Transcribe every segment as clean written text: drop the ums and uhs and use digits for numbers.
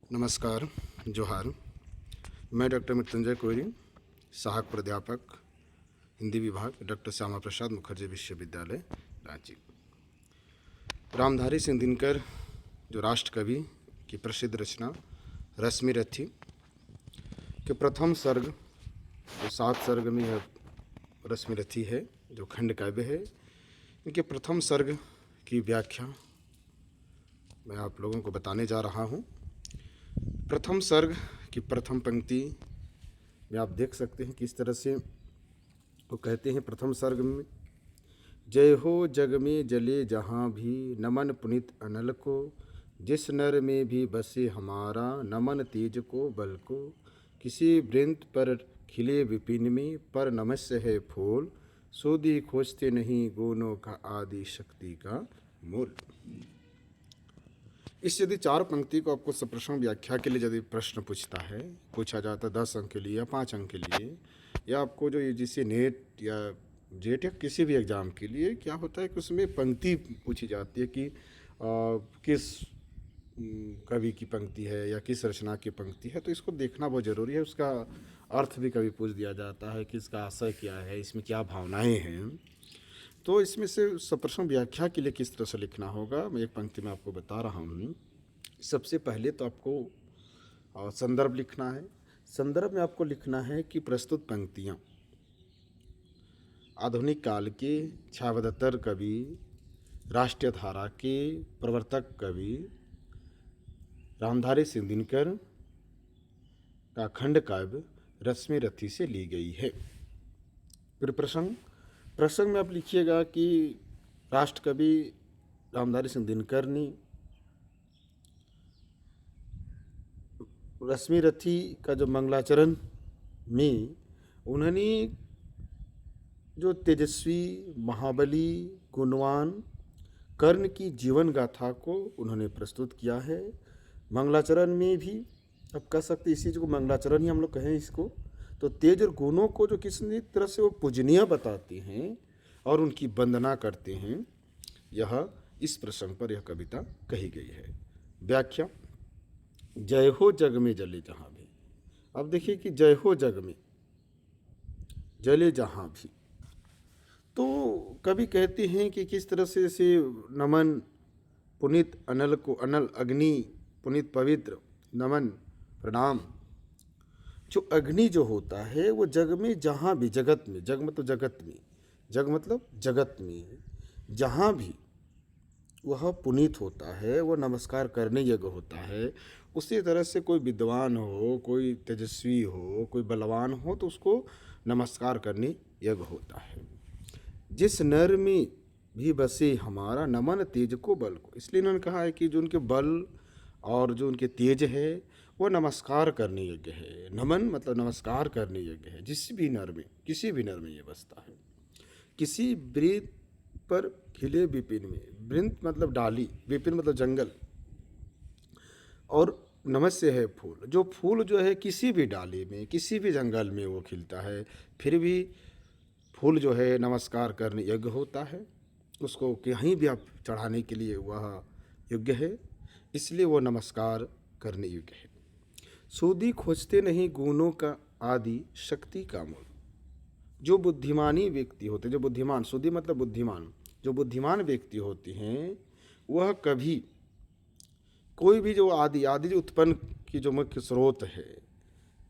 नमस्कार, जोहार। मैं डॉक्टर मृत्युंजय कोरी, सहायक प्राध्यापक हिंदी विभाग, डॉक्टर श्यामा प्रसाद मुखर्जी विश्वविद्यालय, रांची। रामधारी सिंह दिनकर जो राष्ट्र कवि की प्रसिद्ध रचना रश्मि रथी के प्रथम सर्ग, जो 7 सर्ग में यह रश्मि रथी है, जो खंड काव्य है, इनके प्रथम सर्ग की व्याख्या मैं आप लोगों को बताने जा रहा हूँ। प्रथम सर्ग की प्रथम पंक्ति में आप देख सकते हैं किस तरह से वो कहते हैं। प्रथम सर्ग में जय हो जग में जले जहाँ भी, नमन पुनित अनल को, जिस नर में भी बसे हमारा, नमन तेज को बल को, किसी वृंत पर खिले विपिन में, पर नमस्य है फूल, सोदी खोजते नहीं गुणों का आदि शक्ति का मूल। इस यदि 4 पंक्ति को आपको सप्रश्न व्याख्या के लिए यदि प्रश्न पूछा जाता 10 अंक के लिए या 5 अंक के लिए, या आपको जो ये जिसे नेट या जेट या किसी भी एग्ज़ाम के लिए क्या होता है कि उसमें पंक्ति पूछी जाती है कि किस कवि की पंक्ति है या किस रचना की पंक्ति है, तो इसको देखना बहुत ज़रूरी है। उसका अर्थ भी कभी पूछ दिया जाता है कि इसका आशय क्या है, इसमें क्या भावनाएँ हैं। तो इसमें से सप्रश्न व्याख्या के लिए किस तरह से लिखना होगा, मैं एक पंक्ति में आपको बता रहा हूँ। सबसे पहले तो आपको संदर्भ लिखना है। संदर्भ में आपको लिखना है कि प्रस्तुत पंक्तियाँ आधुनिक काल के छायावदत्तर कवि, राष्ट्रीय धारा के प्रवर्तक कवि रामधारी सिंह दिनकर का खंड काव्य रश्मि रथी से ली गई है। फिर प्रसंग में आप लिखिएगा कि राष्ट्र कवि रामधारी सिंह दिनकर ने रश्मि रथी का जो मंगलाचरण में उन्होंने जो तेजस्वी, महाबली, गुणवान कर्ण की जीवन गाथा को उन्होंने प्रस्तुत किया है। मंगलाचरण में भी अब कह सकते इसी को मंगलाचरण ही हम लोग कहें इसको, तो तेज और गुणों को जो किस तरह से वो पूजनीय बताते हैं और उनकी वंदना करते हैं, यह इस प्रसंग पर यह कविता कही गई है। व्याख्या जय हो जग में जले जहाँ भी। अब देखिए कि जय हो जग में जले जहाँ भी, तो कवि कहते हैं कि किस तरह से नमन पुनित अनल को, अनल अग्नि, पुनित पवित्र, नमन प्रणाम। जो अग्नि जो होता है वो जग में जहाँ भी, जगत में, जग मतलब जगत में, जग मतलब जगत में जहाँ भी वह पुनीत होता है, वह नमस्कार करने योग्य होता है। उसी तरह से कोई विद्वान हो, कोई तेजस्वी हो, कोई बलवान हो, तो उसको नमस्कार करने योग्य होता है। जिस नर में भी बसे हमारा, नमन तेज को बल को, इसलिए इन्होंने कहा है कि जो उनके बल और जो उनके तेज है वो नमस्कार करने योग्य है। नमन मतलब नमस्कार करने योग्य है। जिस भी नर में, किसी भी नर में ये बसता है। किसी वृंत पर खिले विपिन में, वृंत मतलब डाली, विपिन मतलब जंगल, और नमस्य है फूल। जो फूल जो है किसी भी डाली में, किसी भी जंगल में वो खिलता है, फिर भी फूल जो है नमस्कार करने योग्य होता है। उसको कहीं भी आप चढ़ाने के लिए वह योग्य है, इसलिए वो नमस्कार करने योग्य है। सूदी खोजते नहीं गुणों का आदि शक्ति का मूल। जो बुद्धिमानी व्यक्ति होते, जो बुद्धिमान, सूदी मतलब बुद्धिमान, जो बुद्धिमान व्यक्ति होते हैं वह कभी कोई भी जो आदि जो उत्पन्न की जो मुख्य स्रोत है,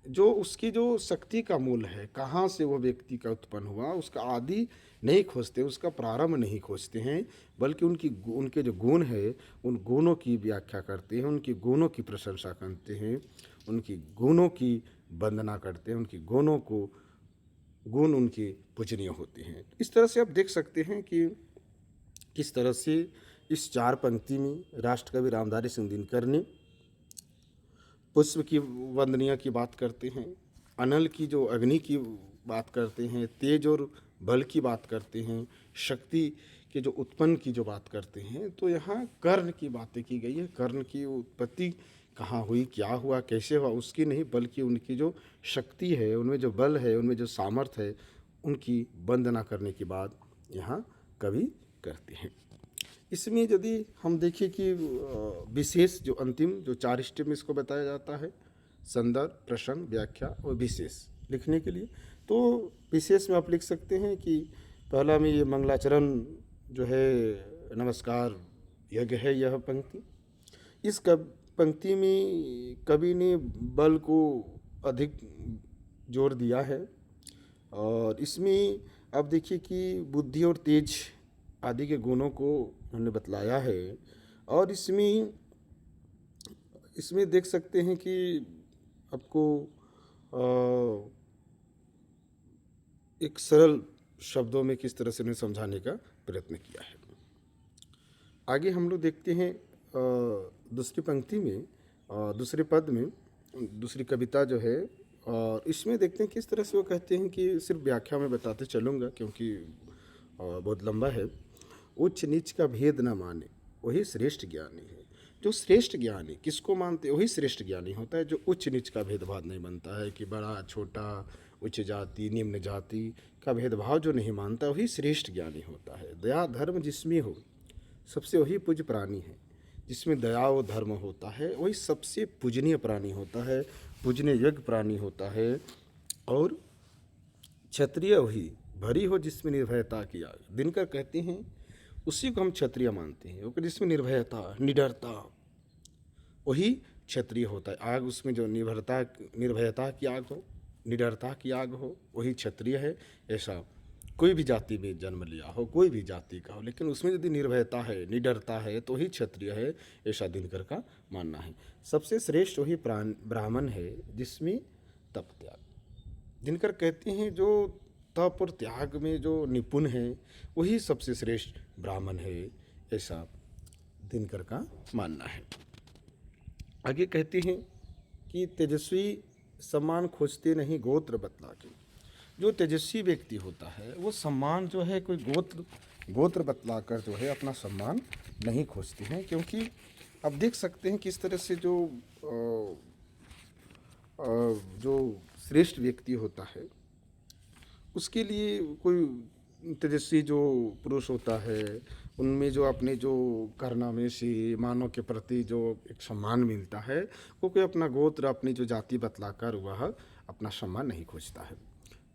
जो उसकी जो शक्ति का मूल है, कहाँ से वो व्यक्ति का उत्पन्न हुआ, उसका आदि नहीं खोजते, उसका प्रारंभ नहीं खोजते हैं, बल्कि उनके जो गुण है उन गुणों की व्याख्या करते हैं, उनकी गुणों की प्रशंसा करते हैं, उनकी गुणों की वंदना करते हैं, उनकी गुण उनके पूजनीय होते हैं। इस तरह से आप देख सकते हैं कि किस तरह से इस 4 पंक्ति में राष्ट्र कवि रामधारी सिंह दिनकर ने पुष्प की वंदनीय की बात करते हैं, अनल की जो अग्नि की बात करते हैं, तेज और बल की बात करते हैं, शक्ति के जो उत्पन्न की जो बात करते हैं। तो यहाँ कर्ण की बातें की गई है। कर्ण की उत्पत्ति कहाँ हुई, क्या हुआ, कैसे हुआ, उसकी नहीं, बल्कि उनकी जो शक्ति है, उनमें जो बल है, उनमें जो सामर्थ्य है, उनकी वंदना करने की बात यहाँ कवि करते हैं। इसमें यदि हम देखें कि विशेष जो अंतिम जो 4 स्टेप में इसको बताया जाता है, संदर्भ, प्रसंग, व्याख्या और विशेष लिखने के लिए। तो विशेष में आप लिख सकते हैं कि पहला में ये मंगलाचरण जो है, नमस्कार यज्ञ है यह पंक्ति। इस पंक्ति में कवि ने बल को अधिक जोर दिया है, और इसमें अब देखिए कि बुद्धि और तेज आदि के गुणों को उन्होंने बतलाया है। और इसमें देख सकते हैं कि आपको एक सरल शब्दों में किस तरह से उन्हें समझाने का प्रयत्न किया है। आगे हम लोग देखते हैं दूसरी पंक्ति में, दूसरे पद में, दूसरी कविता जो है, और इसमें देखते हैं किस तरह से वो कहते हैं कि सिर्फ व्याख्या में बताते चलूँगा क्योंकि बहुत लंबा है। उच्च नीच का भेद न माने वही श्रेष्ठ ज्ञानी है। जो श्रेष्ठ ज्ञानी किसको मानते, वही श्रेष्ठ ज्ञानी होता है जो उच्च नीच का भेदभाव नहीं मानता है कि बड़ा छोटा, उच्च जाति निम्न जाति का भेदभाव जो नहीं मानता वही श्रेष्ठ ज्ञानी होता है। दया धर्म जिसमें हो सबसे वही पूज्य प्राणी है। जिसमें दया और धर्म होता है वही सबसे पूजनीय प्राणी होता है, पूजनीय योग्य प्राणी होता है। और क्षत्रिय वही भरी हो जिसमें निर्भयता की आग। दिनकर कहते हैं उसी को हम क्षत्रिय मानते हैं, क्योंकि जिसमें निर्भयता, निडरता, वही क्षत्रिय होता है। आग उसमें जो निर्भयता की आग हो, निडरता की आग हो, वही क्षत्रिय है। ऐसा कोई भी जाति में जन्म लिया हो, कोई भी जाति का हो, लेकिन उसमें यदि निर्भयता है, निडरता है, तो ही क्षत्रिय है, ऐसा दिनकर का मानना है। सबसे श्रेष्ठ वही ब्राह्मण है जिसमें तप त्याग। दिनकर कहते हैं जो तप और त्याग में जो निपुण है वही सबसे श्रेष्ठ ब्राह्मण है, ऐसा दिनकर का मानना है। आगे कहते हैं कि तेजस्वी सम्मान खोजते नहीं गोत्र बतला के। जो तेजस्वी व्यक्ति होता है वो सम्मान जो है कोई गोत्र बतलाकर जो है अपना सम्मान नहीं खोजते हैं, क्योंकि अब देख सकते हैं किस तरह से जो श्रेष्ठ व्यक्ति होता है उसके लिए कोई तेजस्वी जो पुरुष होता है उनमें जो अपने जो कारनामे से मानव के प्रति जो एक सम्मान मिलता है, वो कोई अपना गोत्र, अपनी जो जाति बतलाकर वह अपना सम्मान नहीं खोजता है।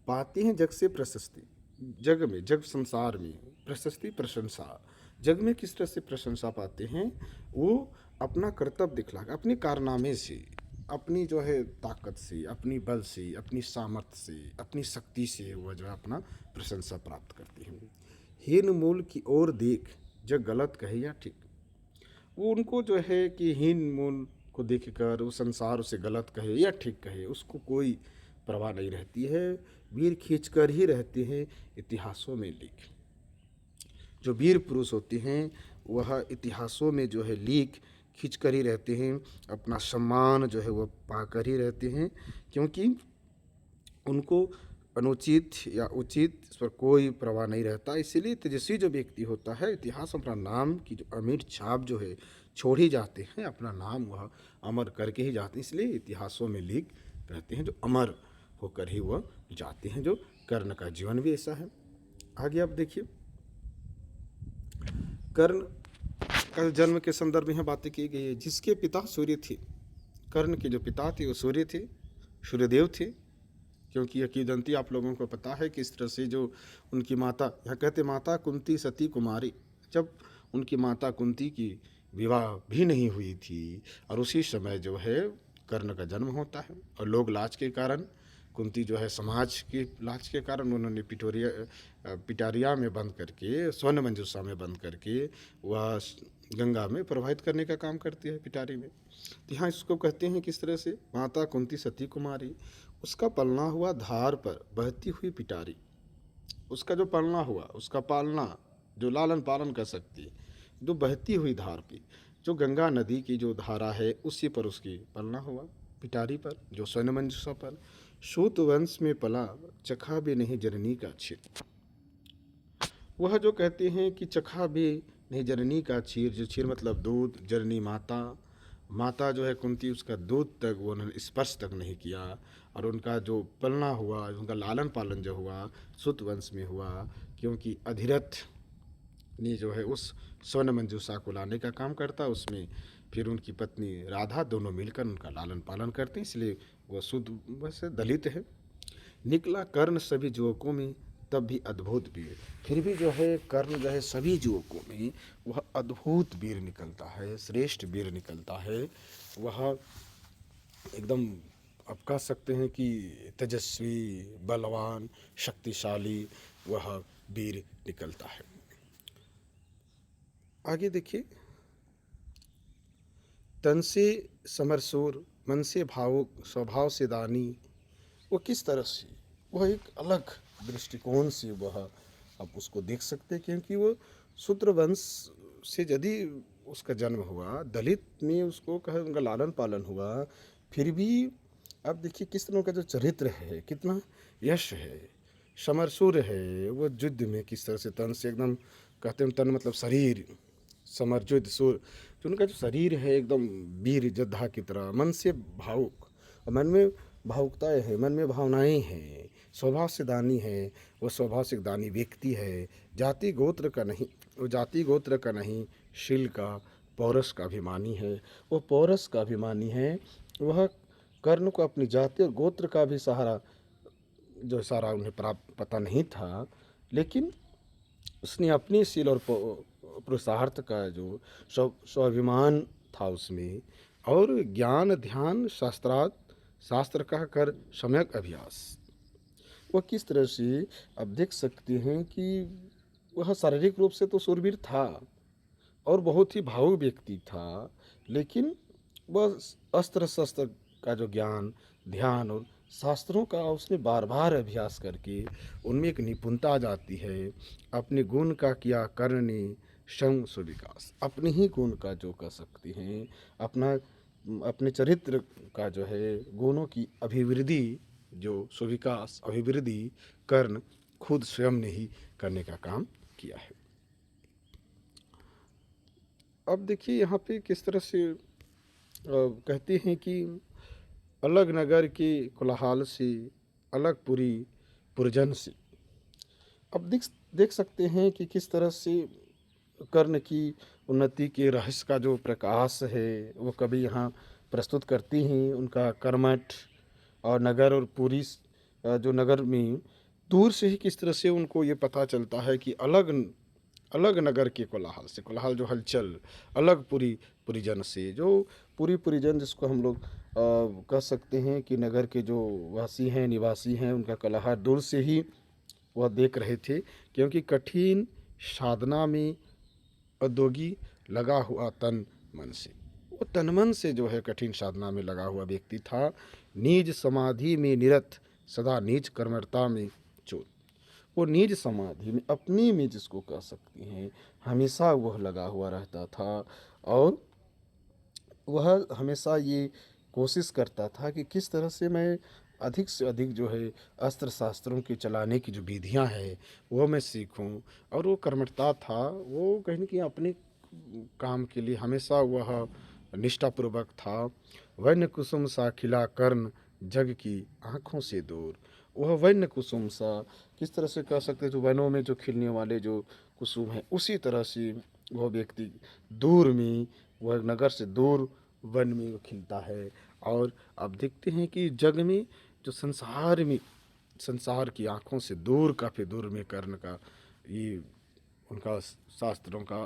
पाते हैं जग से प्रशस्ति, जग में, जग संसार में प्रशस्ति, प्रशंसा। जग में किस तरह से प्रशंसा पाते हैं, वो अपना कर्तव्य दिखलाकर, अपने कारनामे से, अपनी जो है ताकत से, अपनी बल से, अपनी सामर्थ्य से, अपनी शक्ति से वह जो है अपना प्रशंसा प्राप्त करती हैं। हीन मूल की ओर देख जग गलत कहे या ठीक। वो उनको जो है कि हीन मूल को देखकर वो संसार उसे गलत कहे या ठीक कहे, उसको कोई परवाह नहीं रहती है। वीर खींचकर ही रहते हैं इतिहासों में लिख। जो वीर पुरुष होते हैं वह इतिहासों में जो है लिख खींच कर ही रहते हैं, अपना सम्मान जो है वह पाकर ही रहते हैं, क्योंकि उनको अनुचित या उचित इस पर कोई प्रवाह नहीं रहता। इसीलिए तेजस्वी जो व्यक्ति होता है इतिहास अपना नाम की जो अमिट छाप जो है छोड़ ही जाते हैं, अपना नाम वह अमर करके ही जाते हैं। इसलिए इतिहासों में लिख रहते हैं, जो अमर होकर ही वह जाते हैं। जो कर्ण का जीवन भी ऐसा है। आगे आप देखिए, कर्ण का जन्म के संदर्भ में बातें की गई है। जिसके पिता सूर्य थे, कर्ण के जो पिता थे वो सूर्य थे, सूर्यदेव थे। क्योंकि यह किंवदंती आप लोगों को पता है कि इस तरह से जो उनकी माता, यहाँ कहते माता कुंती सती कुमारी, जब उनकी माता कुंती की विवाह भी नहीं हुई थी और उसी समय जो है कर्ण का जन्म होता है। और लोग लाज के कारण, कुंती जो है समाज के लाज के कारण उन्होंने पिटारिया में बंद करके, स्वर्ण मंजूषा में बंद करके वह गंगा में प्रवाहित करने का काम करती है, पिटारी में। तो यहाँ इसको कहते हैं किस तरह से, माता कुंती सती कुमारी, उसका पलना हुआ धार पर बहती हुई पिटारी। उसका जो पलना हुआ, उसका पालना, जो लालन पालन कर सकती, जो बहती हुई धार पे, जो गंगा नदी की जो धारा है उसी पर उसकी पलना हुआ, पिटारी पर, जो स्वर्ण मंजूषा पर। सूत वंश में पला चखा भी नहीं जननी का क्षीर। वह जो कहते हैं कि चखा भी नहीं जननी का क्षीर, जो क्षीर मतलब दूध, जननी माता, माता जो है कुंती, उसका दूध तक वो उन्होंने स्पर्श तक नहीं किया। और उनका जो पलना हुआ, उनका लालन पालन जो हुआ सूत वंश में हुआ, क्योंकि अधिरथ पत्नी जो है उस स्वर्ण मंजूषा को लाने का काम करता है, उसमें फिर उनकी पत्नी राधा दोनों मिलकर उनका लालन पालन करते हैं, इसलिए वह शुद्ध वैसे दलित है। निकला कर्ण सभी युवकों में तब भी अद्भुत वीर, फिर भी जो है कर्ण जो है सभी युवकों में वह अद्भुत वीर निकलता है, श्रेष्ठ वीर निकलता है। वह एकदम आप कह सकते हैं कि तेजस्वी, बलवान, शक्तिशाली वह वीर निकलता है। आगे देखिए, तन से समरसूर, मन से भावुक, स्वभाव से दानी, वो किस तरह से, वह एक अलग दृष्टिकोण से वह आप उसको देख सकते हैं, क्योंकि वो शूद्र वंश से यदि उसका जन्म हुआ, दलित में उसको कहे उनका लालन पालन हुआ, फिर भी आप देखिए किस तरह का जो चरित्र है, कितना यश है, समरसूर है, वो युद्ध में किस तरह से तन से एकदम, कहते हैं तन मतलब शरीर, समर युद्ध सूर, जो उनका जो शरीर है एकदम वीर योद्धा की तरह, मन से भावुक, और मन में भावुकताएँ हैं, मन में भावनाएं हैं, स्वभाव से दानी है, वो स्वभाव से दानी व्यक्ति है, जाति गोत्र का नहीं, वो जाति गोत्र का नहीं, शील का, पौरस का अभिमानी है, वो पौरस का अभिमानी है। वह कर्ण को अपनी जाति और गोत्र का भी सहारा जो सारा उन्हें प्राप्त पता नहीं था, लेकिन उसने अपनी शील और पुरुषार्थ का जो स्वाभिमान था उसमें, और ज्ञान ध्यान शास्त्र का कर सम्यक अभ्यास, वह किस तरह से अब देख सकते हैं कि वह शारीरिक रूप से तो शूरवीर था और बहुत ही भावुक व्यक्ति था, लेकिन वह अस्त्र शस्त्र का जो ज्ञान ध्यान और शास्त्रों का उसने बार बार अभ्यास करके उनमें एक निपुणता आ जाती है। अपने गुण का किया कर्ण ने संग सुविकास, अपने ही गुण का जो कह सकते हैं, अपने चरित्र का जो है गुणों की अभिवृद्धि, जो सुविकास अभिवृद्धि कर्ण खुद स्वयं ने ही करने का काम किया है। अब देखिए यहाँ पे किस तरह से कहते हैं कि अलग नगर के कोलाहल से, अलग पुरी पुरजन से। अब देख सकते हैं कि किस तरह से कर्ण की उन्नति के रहस्य का जो प्रकाश है वो कभी यहाँ प्रस्तुत करती हैं। उनका कर्मठ और नगर और पूरी जो नगर में दूर से ही किस तरह से उनको ये पता चलता है कि अलग अलग नगर के कोलाहल से, कोलाहल जो हलचल, अलग पूरी परिजन से, जो पूरी परिजन जिसको हम लोग कह सकते हैं कि नगर के जो वासी हैं, निवासी हैं, उनका कोलाहल दूर से ही वह देख रहे थे, क्योंकि कठिन साधना में उद्योगी लगा हुआ तन मन से, वो तन मन से जो है कठिन साधना में लगा हुआ व्यक्ति था। निज समाधि में निरत, सदा निज कर्मठता में चोट, वो निज समाधि में, अपनी में जिसको कह सकती हैं, हमेशा वह लगा हुआ रहता था, और वह हमेशा ये कोशिश करता था कि किस तरह से मैं अधिक से अधिक जो है अस्त्र शास्त्रों के चलाने की जो विधियां हैं वो मैं सीखूं। और वो कर्मठता था, वो कहीं न कहीं अपने काम के लिए हमेशा वह निष्ठापूर्वक था। वन्य कुसुम सा खिला कर्ण जग की आँखों से दूर, वह वन्य कुसुम सा, किस तरह से कह सकते हैं, जो वनों में जो खिलने वाले जो कुसुम हैं उसी तरह से वह व्यक्ति दूर में, वह नगर से दूर वन में वो खिलता है। और अब देखते हैं कि जग में जो संसार में, संसार की आँखों से दूर, काफ़ी दूर में कर्ण का ये उनका शास्त्रों का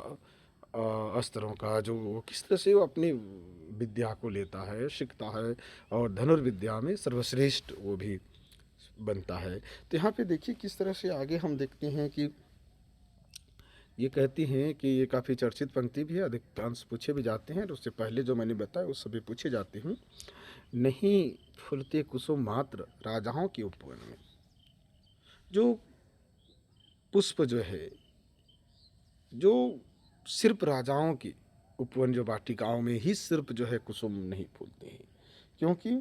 अस्त्रों का जो वो किस तरह से वो अपनी विद्या को लेता है, सीखता है, और धनुर्विद्या में सर्वश्रेष्ठ वो भी बनता है। तो यहाँ पे देखिए किस तरह से आगे हम देखते हैं कि ये कहती हैं कि ये काफ़ी चर्चित पंक्ति भी है, अधिकांश पूछे भी जाते हैं, और उससे पहले जो मैंने बताया वो सभी पूछे जाते हैं। नहीं फूलते कुसुम मात्र राजाओं के उपवन में, जो पुष्प जो है, जो सिर्फ राजाओं के उपवन जो वाटिकाओं में ही सिर्फ जो है कुसुम नहीं फूलते हैं, क्योंकि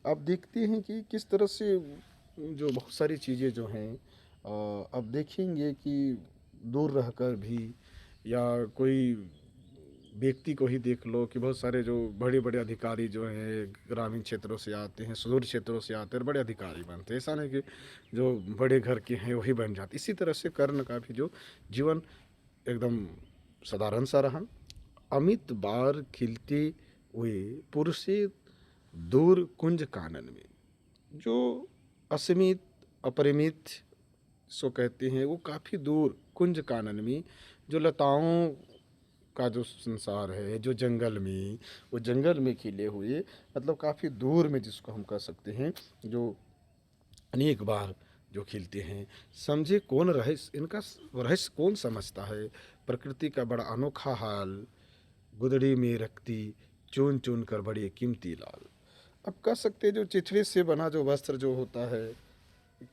आप देखते हैं कि किस तरह से जो बहुत सारी चीज़ें जो हैं, अब देखेंगे कि दूर रहकर भी, या कोई व्यक्ति को ही देख लो कि बहुत सारे जो बड़े बड़े अधिकारी जो हैं ग्रामीण क्षेत्रों से आते हैं, सुदूर क्षेत्रों से आते हैं, बड़े अधिकारी बनते हैं। ऐसा नहीं कि जो बड़े घर के हैं वही बन जाते। इसी तरह से कर्ण का भी जो जीवन एकदम साधारण सा रहा। अमित बार खिलते हुए पुरुषे दूर कुंज कानन में, जो असीमित अपरिमित सो कहते हैं, वो काफ़ी दूर कुंज कानन में, जो लताओं का जो संसार है, जो जंगल में, वो जंगल में खिले हुए, मतलब काफ़ी दूर में जिसको हम कह सकते हैं, जो अनेक बार जो खिलते हैं। समझे कौन रहस्य, इनका रहस्य कौन समझता है, प्रकृति का बड़ा अनोखा हाल, गुदड़ी में रखती चुन चुन कर बड़े कीमती लाल। अब कह सकते हैं जो चिथड़े से बना जो वस्त्र जो होता है,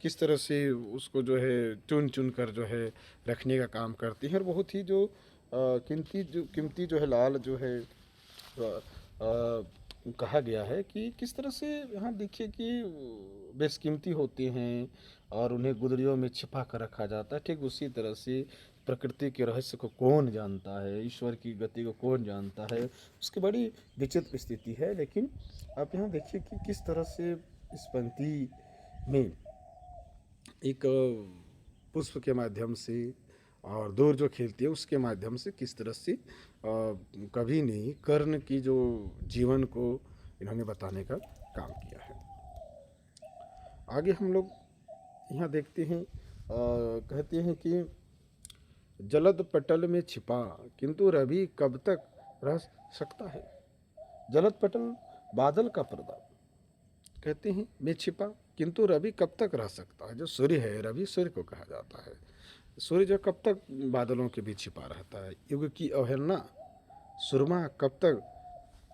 किस तरह से उसको जो है चुन चुन कर जो है रखने का काम करती हैं, और बहुत ही जो कीमती जो है लाल जो है कहा गया है कि किस तरह से यहाँ देखिए कि बेशकीमती होते हैं और उन्हें गुदड़ियों में छिपा कर रखा जाता है। ठीक उसी तरह से प्रकृति के रहस्य को कौन जानता है, ईश्वर की गति को कौन जानता है, उसकी बड़ी विचित्र स्थिति है। लेकिन आप यहाँ देखिए कि किस तरह से इस पंक्ति में एक पुष्प के माध्यम से और दूर जो खेलती है उसके माध्यम से किस तरह से कवि ने कर्ण की जो जीवन को इन्होंने बताने का काम किया है। आगे हम लोग यहाँ देखते हैं, कहते हैं कि जलद पटल में छिपा किंतु रवि कब तक रह सकता है। जलद पटल बादल का पर्दा कहते हैं में छिपा, किंतु रवि कब तक रह सकता है। जो सूर्य है, रवि सूर्य को कहा जाता है, सूर्य जो कब तक बादलों के बीच छिपा रहता है। युग की अवहेलना सुरमा कब तक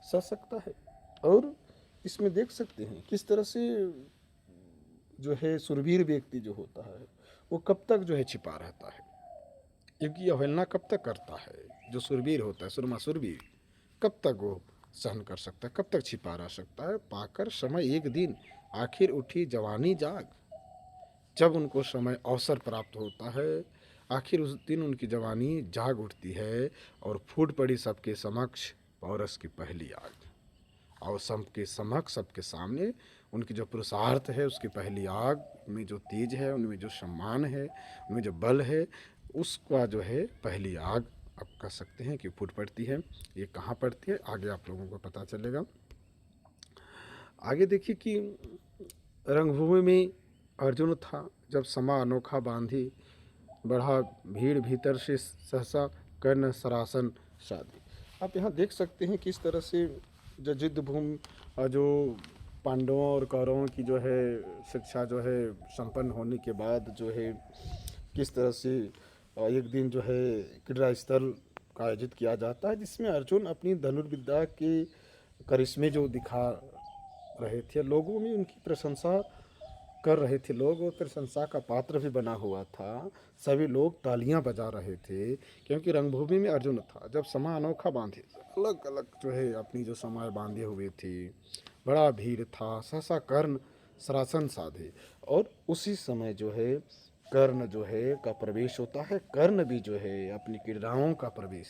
सह सकता है। और इसमें देख सकते हैं किस तरह से जो है सुरवीर व्यक्ति जो होता है वो कब तक जो है छिपा रहता है। युग की अवहेलना कब तक करता है, जो सुरवीर होता है, सुरमा सुरवीर, कब तक वो सहन कर सकता है, कब तक छिपा रह सकता है। पाकर समय एक दिन आखिर उठी जवानी जाग, जब उनको समय अवसर प्राप्त होता है, आखिर उस दिन उनकी जवानी जाग उठती है और फूट पड़ी सबके समक्ष पौरस की पहली आग। और सबके समक्ष, सबके सामने उनकी जो पुरुषार्थ है उसकी पहली आग, उनमें जो तेज है, उनमें जो सम्मान है, उनमें जो बल है, उसका जो है पहली आग आप कह सकते हैं कि फूट पड़ती है। ये कहाँ पड़ती है आगे आप लोगों को पता चलेगा। आगे देखिए कि रंगभूमि में अर्जुन था, जब समा अनोखा बांधी, बढ़ा भीड़ भीतर से सहसा कर्ण सरासन शादी। आप यहाँ देख सकते हैं किस तरह से जो युद्ध भूमि, जो पांडवों और कौरवों की जो है शिक्षा जो है संपन्न होने के बाद जो है किस तरह से एक दिन जो है क्रीड़ा स्थल का आयोजित किया जाता है, जिसमें अर्जुन अपनी धनुर्विद्या के करिश्मे जो दिखा रहे थे, लोगों में उनकी प्रशंसा कर रहे थे, लोग और प्रशंसा का पात्र भी बना हुआ था। सभी लोग तालियां बजा रहे थे क्योंकि रंगभूमि में अर्जुन था। जब समा अनोखा बांधे, अलग अलग जो है अपनी जो समय बांधे हुए थे, बड़ा भीड़ था, सहसा कर्ण सरासन साधे। और उसी समय जो है कर्ण जो है का प्रवेश होता है। कर्ण भी जो है अपनी क्रीड़ाओं का प्रवेश,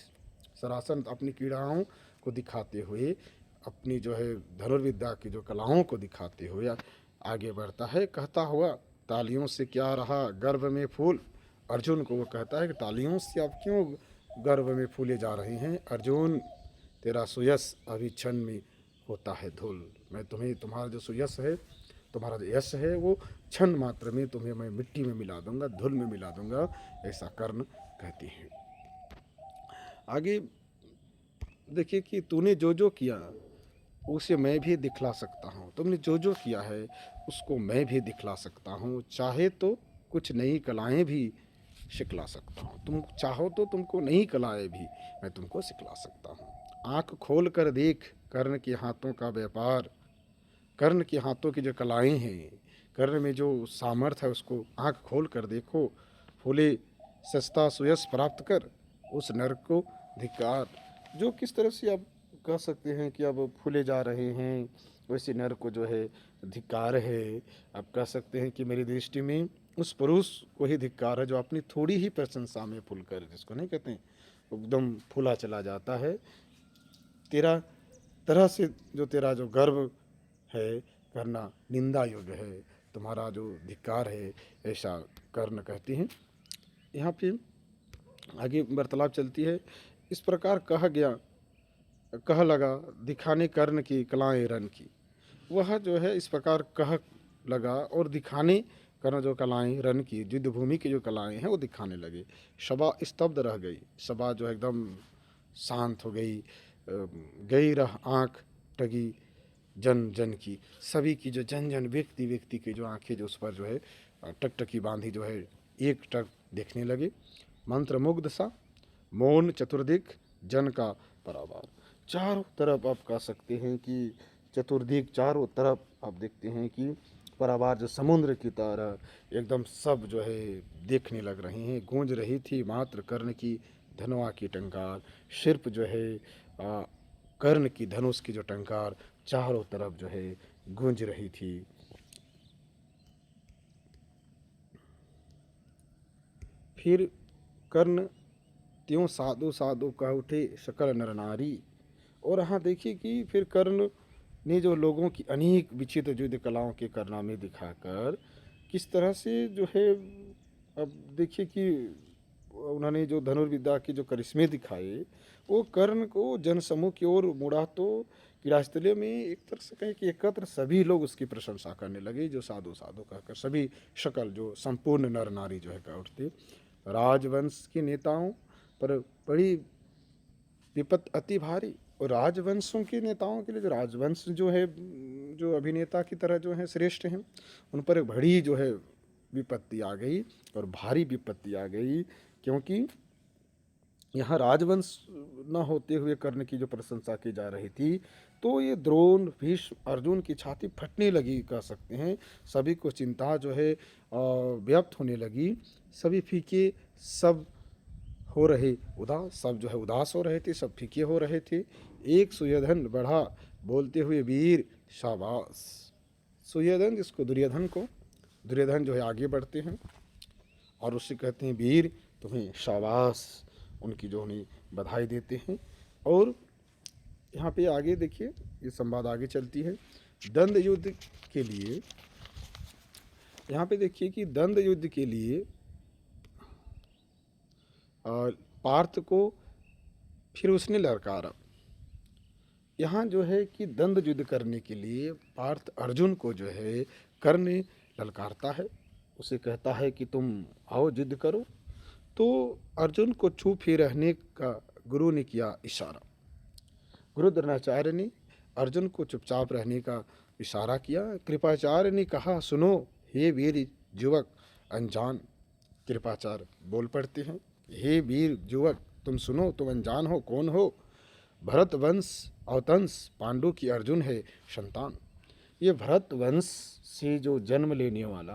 सरासन अपनी क्रीड़ाओं को दिखाते हुए, अपनी जो है धनुर्विद्या की जो कलाओं को दिखाते हुए आगे बढ़ता है। कहता हुआ तालियों से क्या रहा गर्भ में फूल, अर्जुन को वो कहता है कि तालियों से आप क्यों गर्भ में फूले जा रहे हैं। अर्जुन, तेरा सुयश अभी क्षण में होता है धूल, मैं तुम्हें, तुम्हारा जो सुयश है, तुम्हारा जो यश है, वो क्षण मात्र में तुम्हें मैं मिट्टी में मिला दूंगा, धूल में मिला दूंगा, ऐसा कर्ण कहती है। आगे देखिए कि तूने जो जो किया उसे मैं भी दिखला सकता हूँ, तुमने जो जो किया है उसको मैं भी दिखला सकता हूँ। चाहे तो कुछ नई कलाएं भी सिखला सकता हूँ, तुम चाहो तो तुमको नई कलाएं भी मैं तुमको सिखला सकता हूँ। आँख खोल कर देख कर्ण के हाथों का व्यापार, कर्ण के हाथों की जो कलाएं हैं, कर्ण में जो सामर्थ्य है, उसको आँख खोल कर देखो। फूले सस्ता सुयश प्राप्त कर उस नर को धिक्कार, जो किस तरह से आप कह सकते हैं कि अब फूले जा रहे हैं, वैसे नर को जो है धिक्कार है। आप कह सकते हैं कि मेरी दृष्टि में उस पुरुष को ही धिक्कार है जो अपनी थोड़ी ही प्रशंसा में फूल कर, जिसको नहीं कहते हैं एकदम फूला चला जाता है। तेरा तरह से जो तेरा जो गर्व है करना निंदा योग्य है, तुम्हारा जो धिक्कार है, ऐसा कर्ण कहते हैं। यहाँ पे आगे वार्तालाप चलती है। इस प्रकार कह लगा दिखाने कर्ण की कलाएं रन की। वह जो है इस प्रकार कह लगा और दिखाने कर्ण जो कलाएं रन की, युद्ध भूमि की जो कलाएं हैं वो दिखाने लगे। सभा स्तब्ध रह गई, सभा जो है एकदम शांत हो गई। गई रह आँख टगी जन जन की, सभी की जो जन जन व्यक्ति व्यक्ति की जो आंखें जो उस पर जो है टकटकी बांधी जो है एक टक देखने लगे। मंत्रमुग्ध सा मौन चतुर्दिक जन का परावार। चारों तरफ आप कह सकते हैं कि चतुर्दिक चारों तरफ आप देखते हैं कि परावार जो समुद्र की तरह एकदम सब जो है देखने लग रहे हैं। गूंज रही थी मात्र कर्ण की धनुआ की टंकार, सिर्फ जो है कर्ण की धनुष की जो टंकार चारों तरफ जो है गूंज रही थी। फिर कर्ण त्यों साधु साधु कह उठे सकल नर नारी। और हाँ देखिए कि फिर कर्ण ने जो लोगों की अनेक विचित्र युद्ध कलाओं के कारनामे दिखाकर किस तरह से जो है, अब देखिए कि उन्होंने जो धनुर्विद्या के जो करिश्मे दिखाए वो कर्ण को जनसमूह की ओर मुड़ा तो क्रीड़ास्थलियों में एक तरह से कहें कि एकत्र सभी लोग उसकी प्रशंसा करने लगे। जो साधु साधु कहकर सभी शकल जो संपूर्ण नर नारी जो है कह उठते। राजवंश के नेताओं पर बड़ी विपत्ति अति भारी। और राजवंशों के नेताओं के लिए जो राजवंश जो है जो अभिनेता की तरह जो है श्रेष्ठ हैं, उन पर एक बड़ी जो है विपत्ति आ गई और भारी विपत्ति आ गई। क्योंकि यहाँ राजवंश न होते हुए कर्ण की जो प्रशंसा की जा रही थी, तो ये द्रोण भीष्म अर्जुन की छाती फटने लगी कह सकते हैं। सभी को चिंता जो है व्याप्त होने लगी। सभी फीके सब हो रहे उदास, सब जो है उदास हो रहे थे, सब फीके हो रहे थे। एक सुयोधन बढ़ा बोलते हुए वीर शाबाश। सुयोधन जिसको दुर्योधन जो है आगे बढ़ते हैं और उससे कहते हैं वीर तुम्हें शाबाश, उनकी जो उन्हें बधाई देते हैं। और यहाँ पे आगे देखिए ये संवाद आगे चलती है। दंड युद्ध के लिए, यहाँ पे देखिए कि दंड युद्ध के लिए पार्थ को फिर उसने ललकारा। यहाँ जो है कि दंड युद्ध करने के लिए पार्थ अर्जुन को जो है कर्ण ललकारता है। उसे कहता है कि तुम आओ युद्ध करो। तो अर्जुन को चुप ही रहने का गुरु ने किया इशारा। गुरु द्रोणाचार्य ने अर्जुन को चुपचाप रहने का इशारा किया। कृपाचार्य ने कहा सुनो हे वीर युवक अनजान। कृपाचार्य बोल पड़ते हैं हे वीर युवक तुम सुनो, तुम अनजान हो, कौन हो? भरत वंश अवतंस पांडु की अर्जुन है संतान। ये भरत वंश से जो जन्म लेने वाला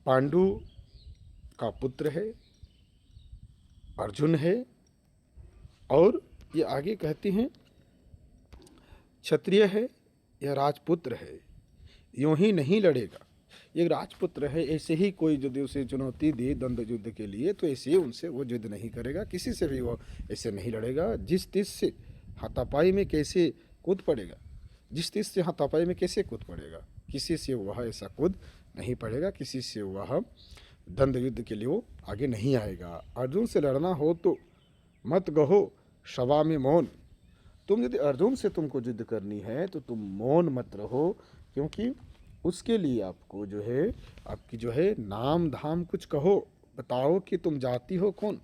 पांडु का पुत्र है, अर्जुन है। और ये आगे कहते हैं क्षत्रिय है, यह राजपुत्र है, यूं ही नहीं लड़ेगा। ये राजपुत्र है, ऐसे ही कोई यदि उसे चुनौती दे दंड युद्ध के लिए तो ऐसे उनसे वो युद्ध नहीं करेगा, किसी से भी वो ऐसे नहीं लड़ेगा। जिस तीस से हाथापाई में कैसे कूद पड़ेगा, जिस तीस से हाथापाई में कैसे कूद पड़ेगा, किसी से वह ऐसा कूद नहीं पड़ेगा, किसी से वह दंड युद्ध के लिए वो आगे नहीं आएगा। अर्जुन से लड़ना हो तो मत गहो सभा में मौन। तुम यदि अर्जुन से तुमको युद्ध करनी है तो तुम मौन मत रहो, क्योंकि उसके लिए आपको जो है आपकी जो है नाम धाम कुछ कहो, बताओ कि तुम जाति हो कौन,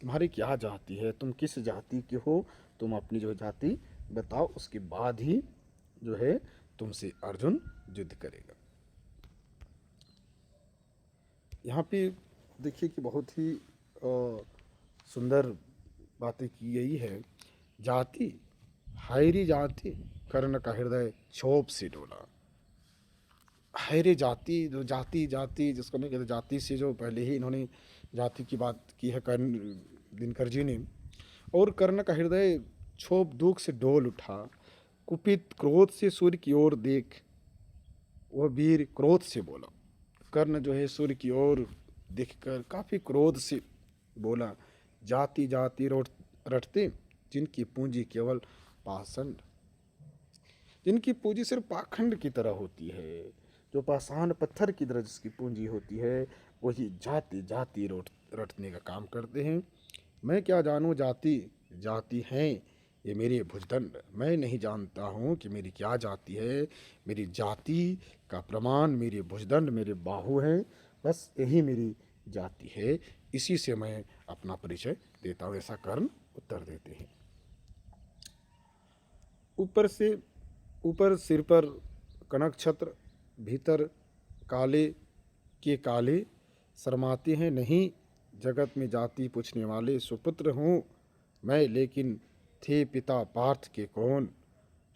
तुम्हारी क्या जाति है, तुम किस जाति के हो, तुम अपनी जो जाति बताओ, उसके बाद ही जो है तुमसे अर्जुन युद्ध करेगा। यहाँ पे देखिए कि बहुत ही सुंदर बातें की गई है। जाति हायरी जाति कर्ण का हृदय क्षोभ से डोला। हैरे जाति, जो जाति जाति जिसको नहीं कहते, जाति से जो पहले ही इन्होंने जाति की बात की है कर्ण दिनकर जी ने। और कर्ण का हृदय क्षोभ दुख से डोल उठा। कुपित क्रोध से सूर्य की ओर देख वह वीर क्रोध से बोला। कर्ण जो है सूर्य की ओर देखकर काफ़ी क्रोध से बोला, जाति जाति रटते जिनकी पूंजी केवल पाषंड, जिनकी पूंजी सिर्फ पाखंड की तरह होती है, जो पाषाण पत्थर की तरह जिसकी पूंजी होती है, वही जाति जाति रटने का काम करते हैं। मैं क्या जानूँ जाति जाति हैं ये मेरे भुजदंड, मैं नहीं जानता हूँ कि मेरी क्या जाति है। मेरी जाति का प्रमाण मेरे भुजदंड, मेरे बाहु हैं, बस यही मेरी जाति है, इसी से मैं अपना परिचय देता हूँ। ऐसा कर्ण उत्तर देते हैं। ऊपर सिर पर कनक छत्र, भीतर काले के काले शर्माते हैं नहीं जगत में जाति पूछने वाले। सुपुत्र हूँ मैं लेकिन थे पिता पार्थ के कौन,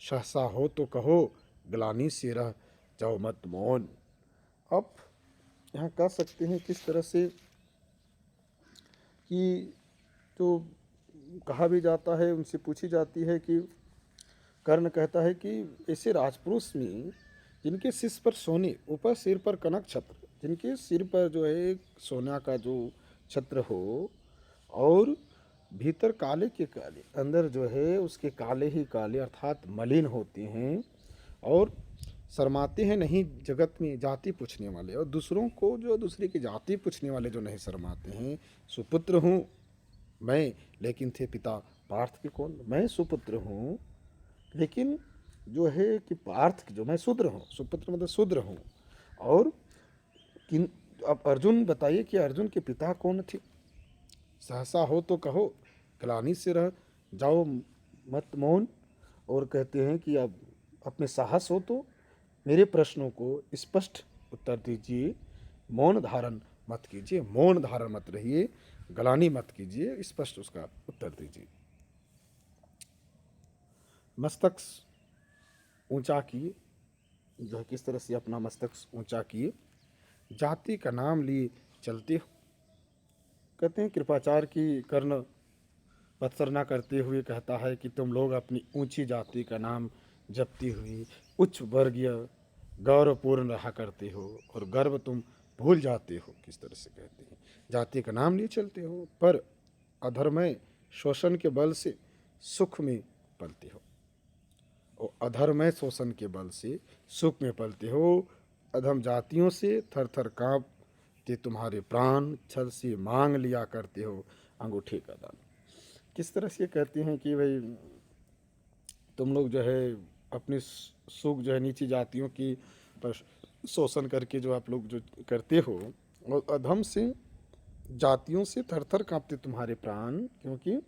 सहसा हो तो कहो ग्लानि से रह जाओ मत मौन। अब यहाँ कह सकते हैं किस तरह से कि जो कहा भी जाता है, उनसे पूछी जाती है कि कर्ण कहता है कि ऐसे राजपुरुष में जिनके सिर पर सोने, ऊपर सिर पर कनक छत्र, जिनके सिर पर जो है सोना का जो छत्र हो और भीतर काले के काले, अंदर जो है उसके काले ही काले अर्थात मलिन होते हैं और शर्माते हैं नहीं जगत में जाति पूछने वाले, और दूसरों को जो दूसरे की जाति पूछने वाले जो नहीं शर्माते हैं। सुपुत्र हूँ मैं लेकिन थे पिता पार्थ के कौन, मैं सुपुत्र हूँ लेकिन जो है कि पार्थ जो मैं शूद्र हूँ, सुपुत्र मतलब शूद्र हूँ। और किन अब अर्जुन बताइए कि अर्जुन के पिता कौन थे। सहसा हो तो कहो ग्लानि से रह जाओ मत मौन, और कहते हैं कि अब अपने साहस हो तो मेरे प्रश्नों को स्पष्ट उत्तर दीजिए, मौन धारण मत कीजिए, मौन धारण मत रहिए, ग्लानि मत कीजिए, स्पष्ट उसका उत्तर दीजिए। मस्तक ऊंचा किए, जो है किस तरह से अपना मस्तक ऊंचा किए, जाति का नाम लिए चलते हो। कहते हैं कृपाचार्य की कर्ण पत्सरना करते हुए कहता है कि तुम लोग अपनी ऊंची जाति का नाम जपती हुई उच्च वर्गीय गौरवपूर्ण रहा करते हो और गर्व तुम भूल जाते हो। किस तरह से कहते हैं जाति का नाम लिए चलते हो पर अधर्मय शोषण के बल से सुख में पलते हो, और अधर्मय शोषण के बल से सुख में पलते हो। अधम जातियों से थर थर कांपते तुम्हारे प्राण, छल से मांग लिया करते हो अंगूठे का दान। किस तरह से कहते हैं कि भाई तुम लोग जो है अपनी सुख जो है नीची जातियों की पर शोषण करके जो आप लोग जो करते हो, और अधम से जातियों से थर थर कांपते तुम्हारे प्राण, क्योंकि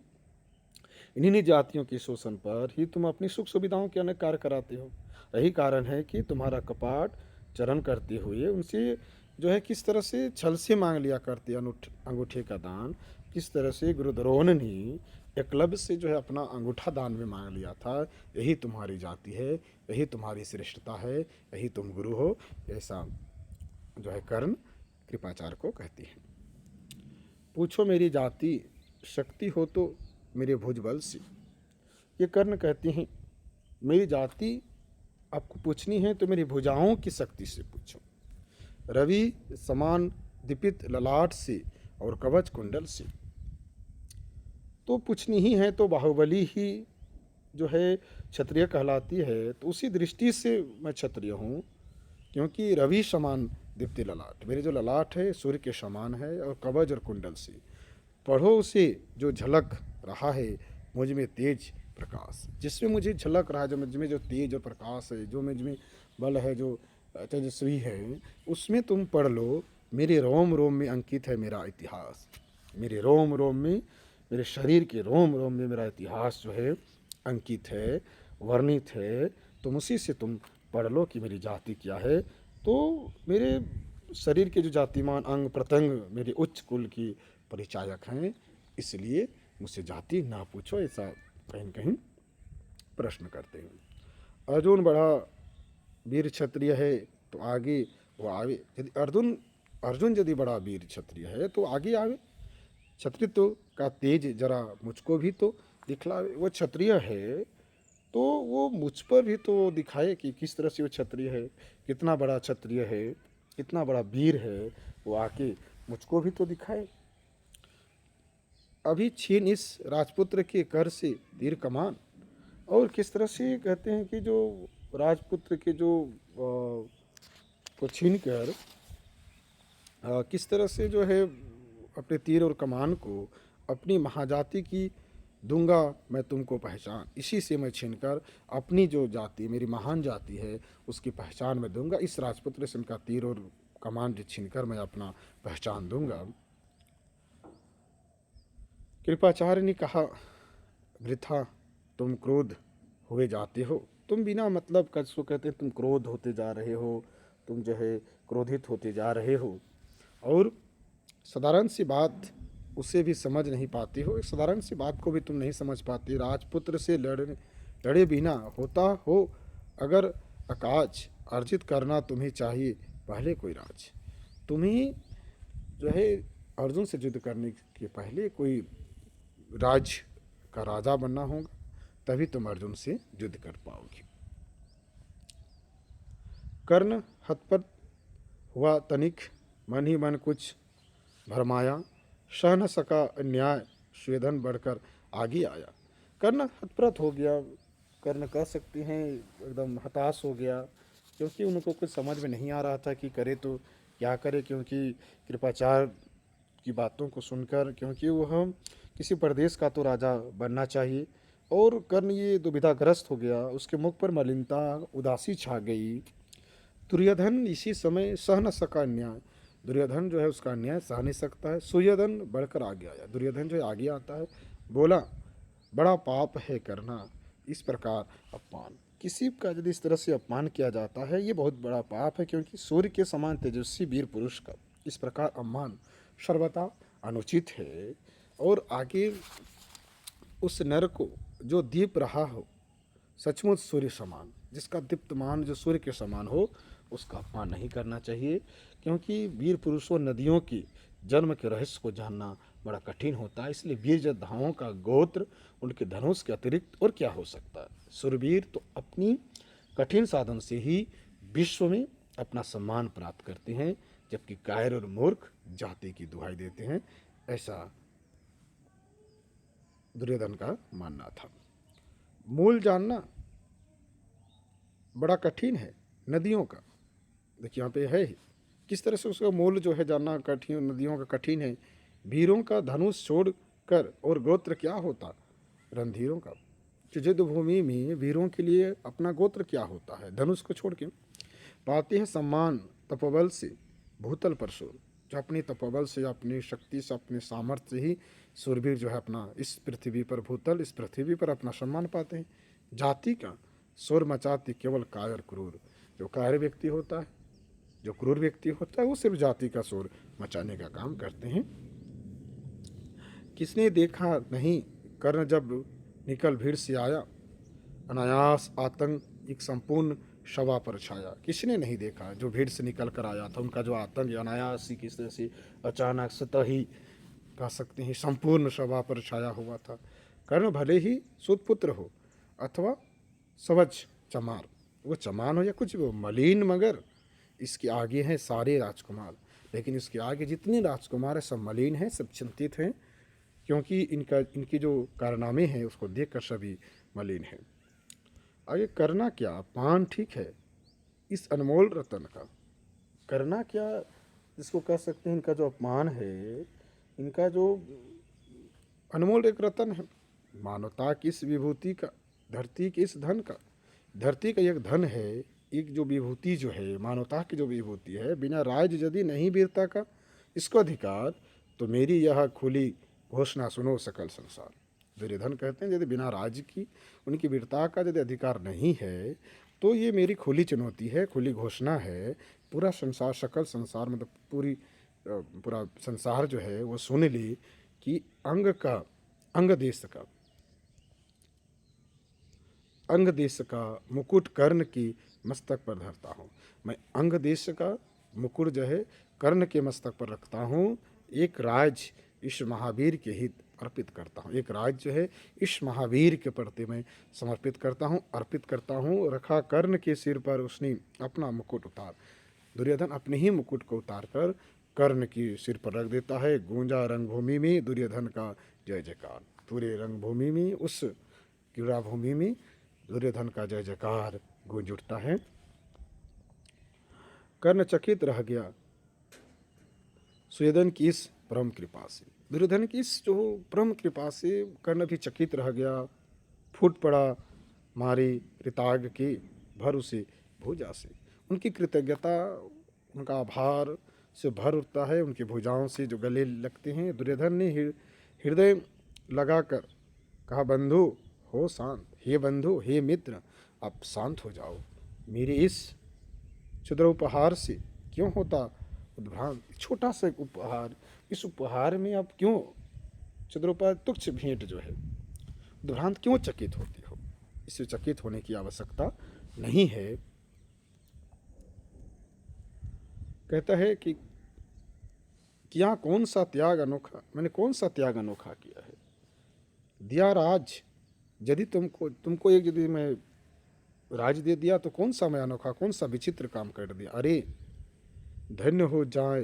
इन्हीं जातियों के शोषण पर ही तुम अपनी सुख सुविधाओं के अनेक कार्य कराते हो। यही कारण है कि तुम्हारा कपाट चरण करते हुए उनसे जो है किस तरह से छल से मांग लिया करते अंगूठे का दान। किस तरह से गुरु द्रोण ने एकलव्य से जो है अपना अंगूठा दान में मांग लिया था। यही तुम्हारी जाति है, यही तुम्हारी श्रेष्ठता है, यही तुम गुरु हो, ऐसा जो है कर्ण कृपाचार्य को कहते हैं। पूछो मेरी जाति शक्ति हो तो मेरे भुजबल से, ये कर्ण कहते हैं मेरी जाति आपको पूछनी है तो मेरी भुजाओं की शक्ति से पूछो। रवि समान दीपित ललाट से और कवच कुंडल से तो पूछनी ही है, तो बाहुबली ही जो है क्षत्रिय कहलाती है। तो उसी दृष्टि से मैं क्षत्रिय हूँ, क्योंकि रवि समान दीप्ति ललाट, मेरे जो ललाट है सूर्य के समान है, और कवच और कुंडल से पढ़ो उसे जो झलक रहा है मुझ में तेज प्रकाश, जिसमें मुझे झलक रहा है, जो मुझमें जो तेज और प्रकाश है, जो मुझमें बल है, जो तेजस्वी है, उसमें तुम पढ़ लो। मेरे रोम रोम में अंकित है मेरा इतिहास, मेरे रोम रोम में, मेरे शरीर के रोम रोम में मेरा इतिहास जो है अंकित है, वर्णित है। तुम उसी से तुम पढ़ लो कि मेरी जाति क्या है। तो मेरे शरीर के जो जातिमान अंग प्रत्यंग मेरे उच्च कुल की परिचायक हैं, इसलिए मुझसे जाति ना पूछो, ऐसा कहीं न कहीं प्रश्न करते हैं। अर्जुन बड़ा वीर क्षत्रिय है तो आगे वो आवे। यदि अर्जुन यदि बड़ा वीर क्षत्रिय है तो आगे आवे, क्षत्रित्व का तेज जरा मुझको भी तो दिखलावे। वो क्षत्रिय है तो वो मुझ पर भी तो दिखाए कि किस तरह से वो क्षत्रिय है, कितना बड़ा क्षत्रिय है, कितना बड़ा वीर है, वो आके मुझको भी तो दिखाए। अभी छीन इस राजपुत्र के कर से तीर कमान। और किस तरह से कहते हैं कि जो राजपुत्र के जो को छीनकर किस तरह से जो है अपने तीर और कमान को अपनी महाजाति की दूंगा मैं तुमको पहचान, इसी से मैं छीनकर अपनी जो जाति मेरी महान जाति है उसकी पहचान मैं दूंगा। इस राजपुत्र से उनका तीर और कमान जो छीनकर मैं अपना पहचान दूंगा। कृपाचार्य ने कहा, वृथा तुम क्रोध हुए जाते हो, तुम बिना मतलब का इसको कहते हैं तुम क्रोध होते जा रहे हो, तुम जो है क्रोधित होते जा रहे हो और साधारण सी बात उसे भी समझ नहीं पाते हो। एक साधारण सी बात को भी तुम नहीं समझ पाते। राजपुत्र से लड़े बिना होता हो अगर अकाज, अर्जित करना तुम्हें चाहिए पहले कोई राज। तुम्हें जो है अर्जुन से युद्ध करने के पहले कोई राज्य का राजा बनना होगा, तभी तुम अर्जुन से युद्ध कर पाओगे। कर्ण हतपथ हुआ तनिक, मन ही मन कुछ भरमाया, सह न सका अन्याय, स्वेदन बढ़कर आगे आया। कर्ण हतप्रत हो गया, कर्ण कह सकते हैं एकदम हताश हो गया, क्योंकि उनको कुछ समझ में नहीं आ रहा था कि करे तो क्या करे, क्योंकि कृपाचार्य की बातों को सुनकर, क्योंकि वह किसी प्रदेश का तो राजा बनना चाहिए और कर्ण ये दुविधाग्रस्त हो गया। उसके मुख पर मलिनता, उदासी छा गई। दुर्योधन इसी समय सह न सका अन्याय, दुर्योधन जो है उसका अन्याय सह नहीं सकता है। सुयोधन बढ़कर आगे आया, दुर्योधन जो है आगे आता है, बोला बड़ा पाप है करना इस प्रकार अपमान। किसी का यदि इस तरह से अपमान किया जाता है ये बहुत बड़ा पाप है, क्योंकि सूर्य के समान तेजस्वी वीर पुरुष का इस प्रकार अपमान सर्वथा अनुचित है। और आगे उस नर को जो दीप रहा हो सचमुच सूर्य समान, जिसका दीप्तमान जो सूर्य के समान हो, उसका अपमान नहीं करना चाहिए, क्योंकि वीर पुरुषों नदियों की जन्म के रहस्य को जानना बड़ा कठिन होता है। इसलिए वीर योद्धाओं का गोत्र उनके धनुष के अतिरिक्त और क्या हो सकता है। सुरवीर तो अपनी कठिन साधन से ही विश्व में अपना सम्मान प्राप्त करते हैं, जबकि कायर और मूर्ख जाति की दुहाई देते हैं, ऐसा दुर्योधन का मानना था। मूल जानना बड़ा कठिन है नदियों का, देखिए यहाँ पे है ही किस तरह से उसका मूल जो है जानना कठिन, नदियों का कठिन है। वीरों का धनुष छोड़ कर और गोत्र क्या होता रणधीरों का, युद्ध भूमि में वीरों के लिए अपना गोत्र क्या होता है, धनुष को छोड़ के पाते हैं सम्मान तपोबल से भूतल पर शूर। जो अपनी तपोबल से, अपनी शक्ति से, अपने सामर्थ्य से ही सूरवीर जो है अपना इस पृथ्वी पर भूतल, इस पृथ्वी पर अपना सम्मान पाते हैं। जाति का शोर मचाते केवल कायर क्रूर, जो कायर व्यक्ति होता है, जो क्रूर व्यक्ति होता है, वो सिर्फ जाति का शोर मचाने का काम करते हैं। किसने देखा नहीं कर्ण जब निकल भीड़ से आया, अनायास आतंक एक संपूर्ण सभा पर छाया। किसने नहीं देखा जो भीड़ से निकल कर आया था, उनका जो आतंक अनायास ही किस तरह से अचानक स्वतः ही कह सकते हैं संपूर्ण सभा पर छाया हुआ था। कर्ण भले ही सुतपुत्र हो अथवा सवज चमार, वो चमान हो या कुछ भी हो, मलिन मगर इसके आगे हैं सारे राजकुमार। लेकिन इसके आगे जितने राजकुमार हैं सब मलिन हैं, सब चिंतित हैं, क्योंकि इनकी जो कारनामे हैं उसको देखकर सभी मलिन हैं। आगे करना क्या, अपमान ठीक है इस अनमोल रतन का, करना क्या जिसको कह सकते हैं इनका जो अपमान है, इनका जो अनमोल एक रतन है, मानवता की इस विभूति का, धरती के इस धन का, धरती का एक धन है, एक जो विभूति जो है मानवता की जो विभूति है, बिना राज यदि नहीं वीरता का इसको अधिकार, तो मेरी यह खुली घोषणा सुनो सकल संसार। दुर्योधन कहते हैं यदि बिना राज की, उनकी वीरता का यदि अधिकार नहीं है, तो ये मेरी खुली चुनौती है, खुली घोषणा है। पूरा संसार, सकल संसार मतलब पूरा संसार जो है वो सुन ली कि अंग देश का मुकुट कर्ण की मस्तक पर धरता हूँ। मैं अंग देश का मुकुट जो है कर्ण के मस्तक पर रखता हूँ। एक राज इस महावीर के हित अर्पित करता हूँ, एक राज जो है इस महावीर के प्रति मैं समर्पित करता हूँ, अर्पित करता हूँ। रखा कर्ण के सिर पर उसने अपना मुकुट उतार, दुर्योधन अपने ही मुकुट को उतार कर कर्ण की सिर पर रख देता है। गूंजा रंगभूमि में दुर्योधन का जय जयकार, पूरे रंगभूमि में, उस क्रीड़ा भूमि में दुर्योधन का जय जयकार गूंज उठता है। कर्ण चकित रह गया सुयोधन की इस परम कृपा से। दुर्योधन की इस जो परम कृपा से कर्ण भी चकित रह गया, फूट पड़ा मारे ऋताग के भर उसे भुजा से। उनकी कृतज्ञता, उनका आभार से भर उठता है, उनकी भुजाओं से जो गले लगते हैं। दुर्योधन ने हृदय लगाकर कहा, बंधु हो शांत, हे बंधु, हे मित्र, आप शांत हो जाओ। मेरे इस क्षुद्र उपहार से क्यों होता उद्भ्रांत? छोटा सा एक उपहार, इस उपहार में आप क्यों क्षुद्र उपहार, तुच्छ भेंट जो है, उद्भ्रांत क्यों चकित होते हो? इससे चकित होने की आवश्यकता नहीं है। कहता है कि क्या कौन सा त्याग अनोखा, मैंने कौन सा त्याग अनोखा किया है? दिया राज, यदि तुमको एक यदि मैं राज दे दिया तो कौन सा मैं अनोखा, कौन सा विचित्र काम कर दिया? अरे धन्य हो जाए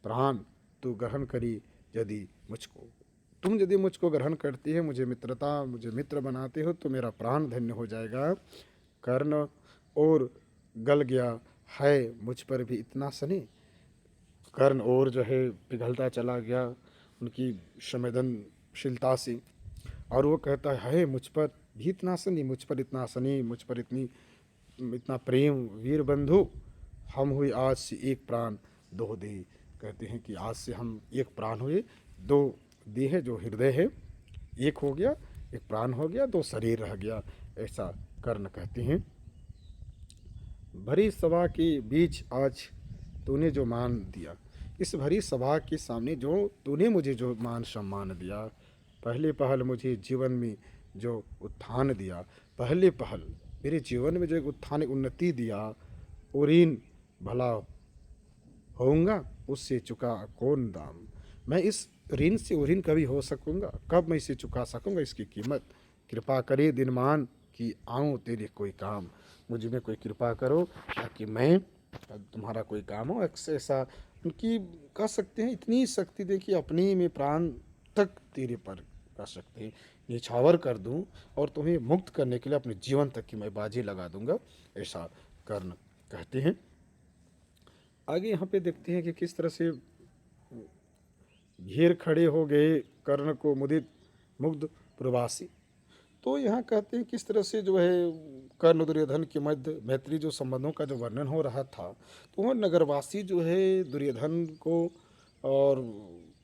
प्राण तू ग्रहण करी यदि मुझको। तुम यदि मुझको ग्रहण करती है, मुझे मित्र बनाते हो तो मेरा प्राण धन्य हो जाएगा। कर्ण और गल गया है मुझ पर भी इतना सने। कर्ण और जो है पिघलता चला गया उनकी संवेदनशीलता से, और वो कहता है मुझ पर भी इतना सनी, मुझ पर इतना सनी, मुझ पर इतना प्रेम। वीर बंधु हम हुए आज से एक प्राण दो देह। कहते हैं कि आज से हम एक प्राण हुए, दो देह जो हृदय है एक हो गया, एक प्राण हो गया, दो शरीर रह गया, ऐसा कर्ण कहते हैं। भरी सभा के बीच आज तूने जो मान दिया, इस भरी सभा के सामने जो तूने मुझे जो मान सम्मान दिया, पहले पहल मुझे जीवन में जो उत्थान दिया, पहले पहल मेरे जीवन में जो एक उत्थान उन्नति दिया, उरीन भला होऊंगा उससे चुका कौन दाम। मैं इस ऋण से उरीन कभी हो सकूंगा, कब मैं इसे चुका सकूंगा इसकी कीमत। कृपा करे दिनमान कि आऊँ तेरे कोई काम, मुझ में कोई कृपा करो ताकि मैं तुम्हारा कोई काम हो। ऐसा उनकी कह सकते हैं, इतनी शक्ति देखिए अपने में प्राण तक तेरे पर कह सकते हैं निछावर कर दूं और तुम्हें मुक्त करने के लिए अपने जीवन तक की मैं बाजी लगा दूंगा, ऐसा कर्ण कहते हैं। आगे यहाँ पे देखते हैं कि किस तरह से घेर खड़े हो गए कर्ण को मुदित मुग्ध प्रवासी। तो यहाँ कहते हैं किस तरह से जो है कर्ण दुर्योधन के मध्य मैत्री जो संबंधों का जो वर्णन हो रहा था, तो वह नगरवासी जो है दुर्योधन को और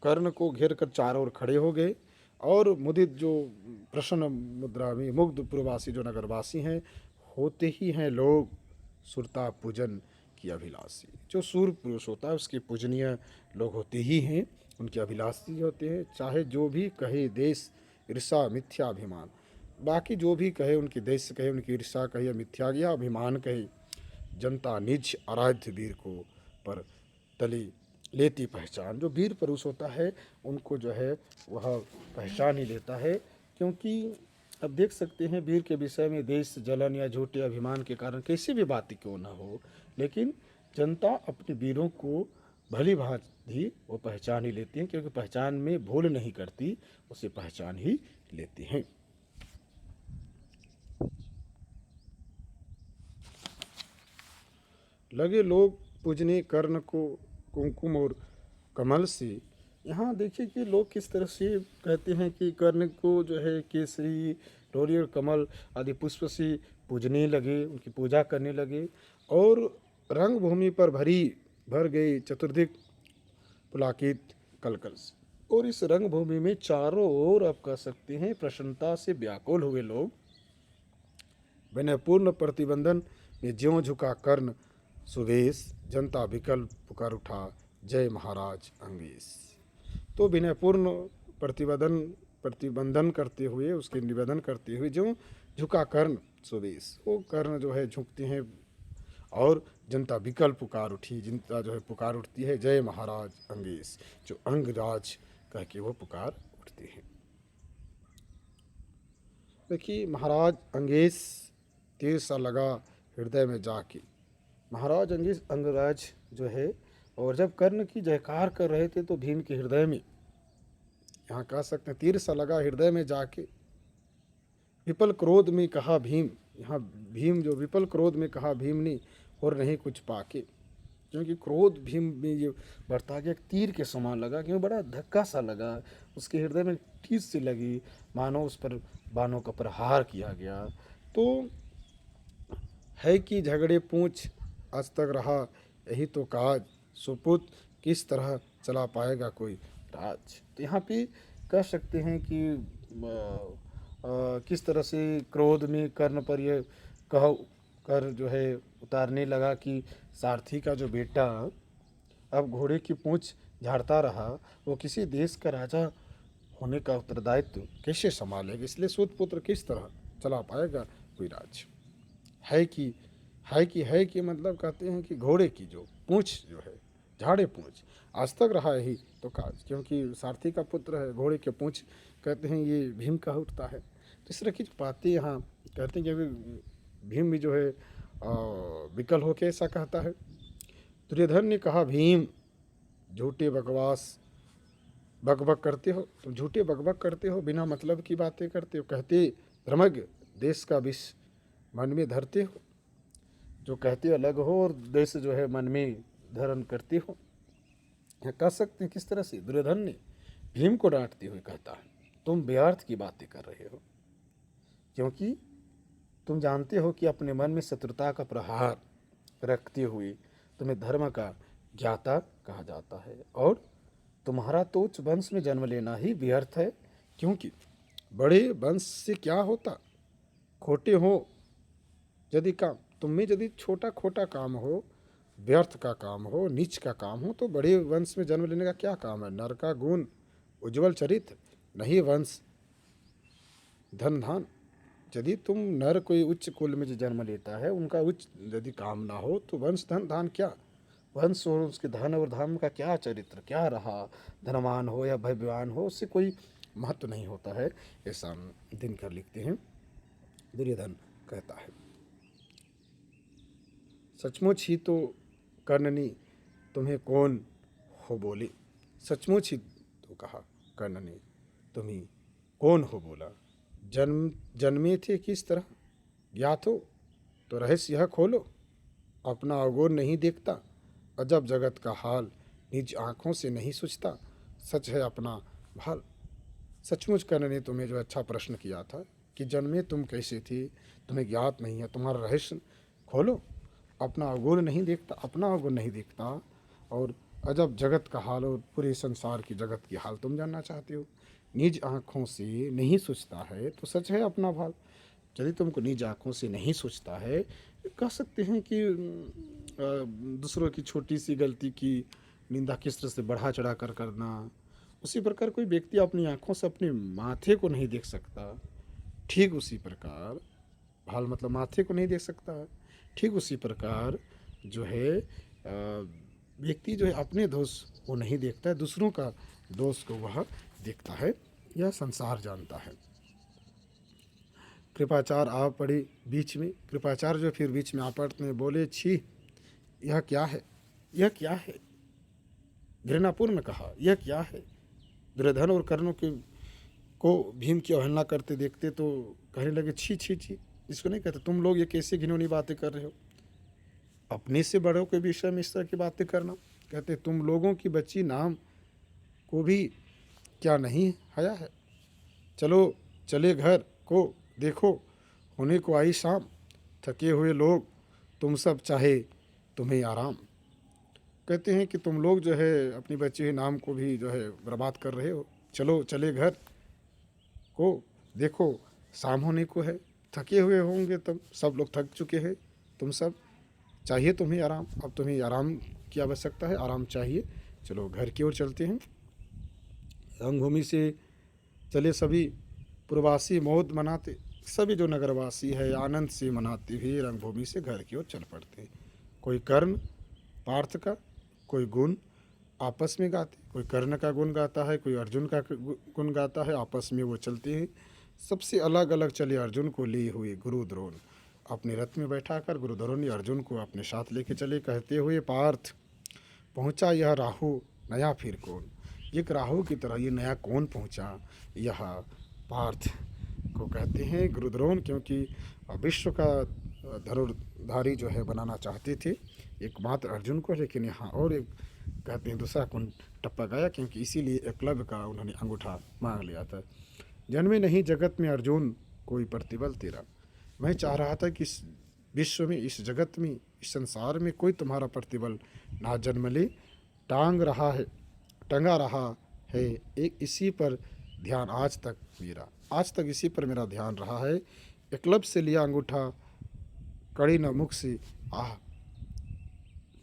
कर्ण को घेर कर चारों ओर खड़े हो गए, और मुदित जो प्रसन्न मुद्रा में मुग्ध प्रवासी जो नगरवासी हैं, होते ही हैं लोग सुरता पूजन की अभिलाषी। जो सूर्य पुरुष होता है उसके पूजनीय लोग होते ही हैं, उनके अभिलाषी होते हैं। चाहे जो भी कहे देश ईर्षा मिथ्याभिमान, बाकी जो भी कहे, उनके देश कहे, उनकी ईर्षा कहे, मिथ्या या अभिमान कहे, जनता निज आराध्य वीर को पर तले लेती पहचान। जो वीर पुरुष होता है उनको जो है वह पहचान ही लेता है, क्योंकि अब देख सकते हैं वीर के विषय में देश जलन या झूठे अभिमान के कारण कैसी भी बात क्यों न हो, लेकिन जनता अपने वीरों को भली भांति वो पहचान ही लेती है, क्योंकि पहचान में भूल नहीं करती, उसे पहचान ही लेती हैं। लगे लोग पूजने कर्ण को कुमकुम और कमल से। यहाँ देखिए कि लोग किस तरह से कहते हैं कि कर्ण को जो है केसरी, रोरी और कमल आदि पुष्प से पूजने लगे, उनकी पूजा करने लगे, और रंग भूमि पर भर गई चतुर्दिक पुलाकित कलकल से। और इस रंग भूमि में चारों ओर आप कह सकते हैं प्रसन्नता से व्याकुल हुए लोग। विनयपूर्ण प्रतिबंधन में ज्यों झुका कर्ण सुवेश, जनता विकल्प पुकार उठा जय महाराज अंगेश। तो विनयपूर्ण प्रतिबंधन करते हुए, उसके निवेदन करते हुए जो झुका कर्ण सुवेश, वो कर्ण जो है झुकते हैं, और जनता विकल्प पुकार उठी, जनता जो है पुकार उठती है जय महाराज अंगेश, जो अंगराज कह के वो पुकार उठते हैं। देखिए महाराज अंगेश तीर सा लगा हृदय में जाके। महाराज अंगराज जो है, और जब कर्ण की जयकार कर रहे थे तो भीम के हृदय में, यहाँ कह सकते हैं तीर सा लगा हृदय में जाके। विपल क्रोध में कहा भीम, यहाँ भीम जो विपल क्रोध में कहा भीम ने, और नहीं कुछ पाके। क्योंकि क्रोध भीम में ये बढ़ता गया, तीर के समान लगा, क्योंकि बड़ा धक्का सा लगा, उसके हृदय में ठेस सी लगी, मानो उस पर बाणों का प्रहार किया गया। तो है कि झगड़े पूछ आज तक रहा यही तो काज, सुपुत किस तरह चला पाएगा कोई राज। तो यहाँ पे कह सकते हैं कि किस तरह से क्रोध में कर्ण पर ये कह कर जो है उतारने लगा कि सारथी का जो बेटा अब घोड़े की पूंछ झाड़ता रहा, वो किसी देश का राजा होने का उत्तरदायित्व कैसे संभालेगा, इसलिए सूत पुत्र किस तरह चला पाएगा कोई राज। है कि मतलब कहते हैं कि घोड़े की जो पूंछ जो है, झाड़े पूंछ, आज तक रहा यही तो काज, क्योंकि सारथी का पुत्र है, घोड़े के पूंछ कहते हैं ये भीम का उठता है। तो इस तरह की बातें यहाँ कहते हैं कि भीम भी जो है विकल होके ऐसा कहता है। दुर्योधन ने कहा, भीम झूठे बकवास बकबक करते हो, तुम झूठे बकबक करते हो, बिना मतलब की बातें करते हो, कहते धर्मज्ञ देश का विष मन में धरते हो, जो कहते अलग हो और देश जो है मन में धारण करते हो। यहाँ कह सकते हैं किस तरह से दुर्योधन ने भीम को डांटते हुए कहता है, तुम व्यर्थ की बातें कर रहे हो, क्योंकि तुम जानते हो कि अपने मन में शत्रुता का प्रहार रखते हुए तुम्हें धर्म का ज्ञाता कहा जाता है, और तुम्हारा तो उच्च वंश में जन्म लेना ही व्यर्थ है, क्योंकि बड़े वंश से क्या होता, खोटे हो यदि काम, तुम में यदि छोटा खोटा काम हो, व्यर्थ का काम हो, नीच का काम हो, तो बड़े वंश में जन्म लेने का क्या काम है। नर का गुण उज्ज्वल चरित्र नहीं वंश धन धान। यदि तुम नर कोई उच्च कुल में जो जन्म लेता है, उनका उच्च यदि काम ना हो, तो वंश धन धान क्या, वंश और उसके धन और धाम का क्या चरित्र क्या रहा, धनवान हो या भव्यवान हो, उससे कोई महत्व नहीं होता है, ऐसा दिनकर लिखते हैं। दुर्योधन कहता है, सचमुच ही तो कर्णनी तुम्हें कौन हो बोले, सचमुच ही तो कहा कर्ण ने, तुम्हें कौन हो बोला, जन्मे थे किस तरह ज्ञात हो, तो रहस्य यह खोलो, अपना अवगुण नहीं देखता, अजब जगत का हाल निज आँखों से नहीं सोचता, सच है अपना भाल। सचमुच कर्ण ने तुम्हें जो अच्छा प्रश्न किया था कि जन्मे तुम कैसे थे, तुम्हें ज्ञात नहीं है, तुम्हारा रहस्य खोलो, अपना अवगुण नहीं देखता, अपना अवगुण नहीं देखता, और अजब जगत का हाल और पूरे संसार की जगत की हाल तुम जानना चाहते हो, निज आँखों से नहीं सोचता है, तो सच है अपना भाल। यदि तुमको निज आँखों से नहीं सोचता है, कह सकते हैं कि दूसरों की छोटी सी गलती की निंदा किस तरह से बढ़ा चढ़ा कर करना, उसी प्रकार कोई व्यक्ति अपनी आँखों से अपने माथे को नहीं देख सकता, ठीक उसी प्रकार भाल मतलब माथे को नहीं देख सकता है, ठीक उसी प्रकार जो है व्यक्ति जो है अपने दोष वो नहीं देखता है, दूसरों का दोष को वह देखता है, यह संसार जानता है। कृपाचार आ पड़े बीच में, कृपाचार्य जो फिर बीच में आ पड़ते हैं, बोले, छी यह क्या है, यह क्या है, घृणापूर्ण कहा, यह क्या है। दुर्योधन और कर्णों के को भीम की अवहेलना करते देखते तो कहने लगे, छी छी छी, इसको नहीं कहते, तुम लोग ये कैसे घिनौनी बातें कर रहे हो, अपने से बड़ों के विषय में इस तरह की बातें करना। कहते तुम लोगों की बच्ची नाम को भी क्या नहीं हया है, चलो चले घर को देखो, होने को आई शाम, थके हुए लोग तुम सब, चाहे तुम्हें आराम। कहते हैं कि तुम लोग जो है अपनी बच्ची के नाम को भी जो है बर्बाद कर रहे हो, चलो चले घर को देखो, शाम होने को है, थके हुए होंगे तब, सब लोग थक चुके हैं, तुम सब, चाहिए तुम्हें आराम, अब तुम्हें आराम की आवश्यकता है, आराम चाहिए, चलो घर की ओर चलते हैं। रंगभूमि से चले सभी प्रवासी मौज मनाते, सभी जो नगरवासी है आनंद से मनाते हुए रंगभूमि से घर की ओर चल पड़ते। कोई कर्ण पार्थ का कोई गुण आपस में गाते, कोई कर्ण का गुण गाता है, कोई अर्जुन का गुण गाता है, आपस में वो चलते हैं। सबसे अलग अलग चले अर्जुन को लिए हुए गुरु द्रोण अपने रथ में बैठाकर गुरु द्रोण ने अर्जुन को अपने साथ लेके चले, कहते हुए, पार्थ पहुँचा यह राहु नया फिर कौन, एक राहु की तरह ये नया कौन पहुँचा, यह पार्थ को कहते हैं गुरु द्रोण, क्योंकि विश्व का धनुर्धारी जो है बनाना चाहते थे एकमात्र अर्जुन को, लेकिन यहाँ और एक कहते हैं दूसरा कुंड टपक आया, क्योंकि इसीलिए एकलव्य का उन्होंने अंगूठा मांग लिया था। जन्मे नहीं जगत में अर्जुन कोई प्रतिबल तेरा, मैं चाह रहा था कि इस विश्व में, इस जगत में, इस संसार में कोई तुम्हारा प्रतिबल ना जन्म ले। टंगा रहा है एक इसी पर ध्यान आज तक इसी पर मेरा ध्यान रहा है। एकलव्य से लिया अंगूठा कड़ी न मुख से, आह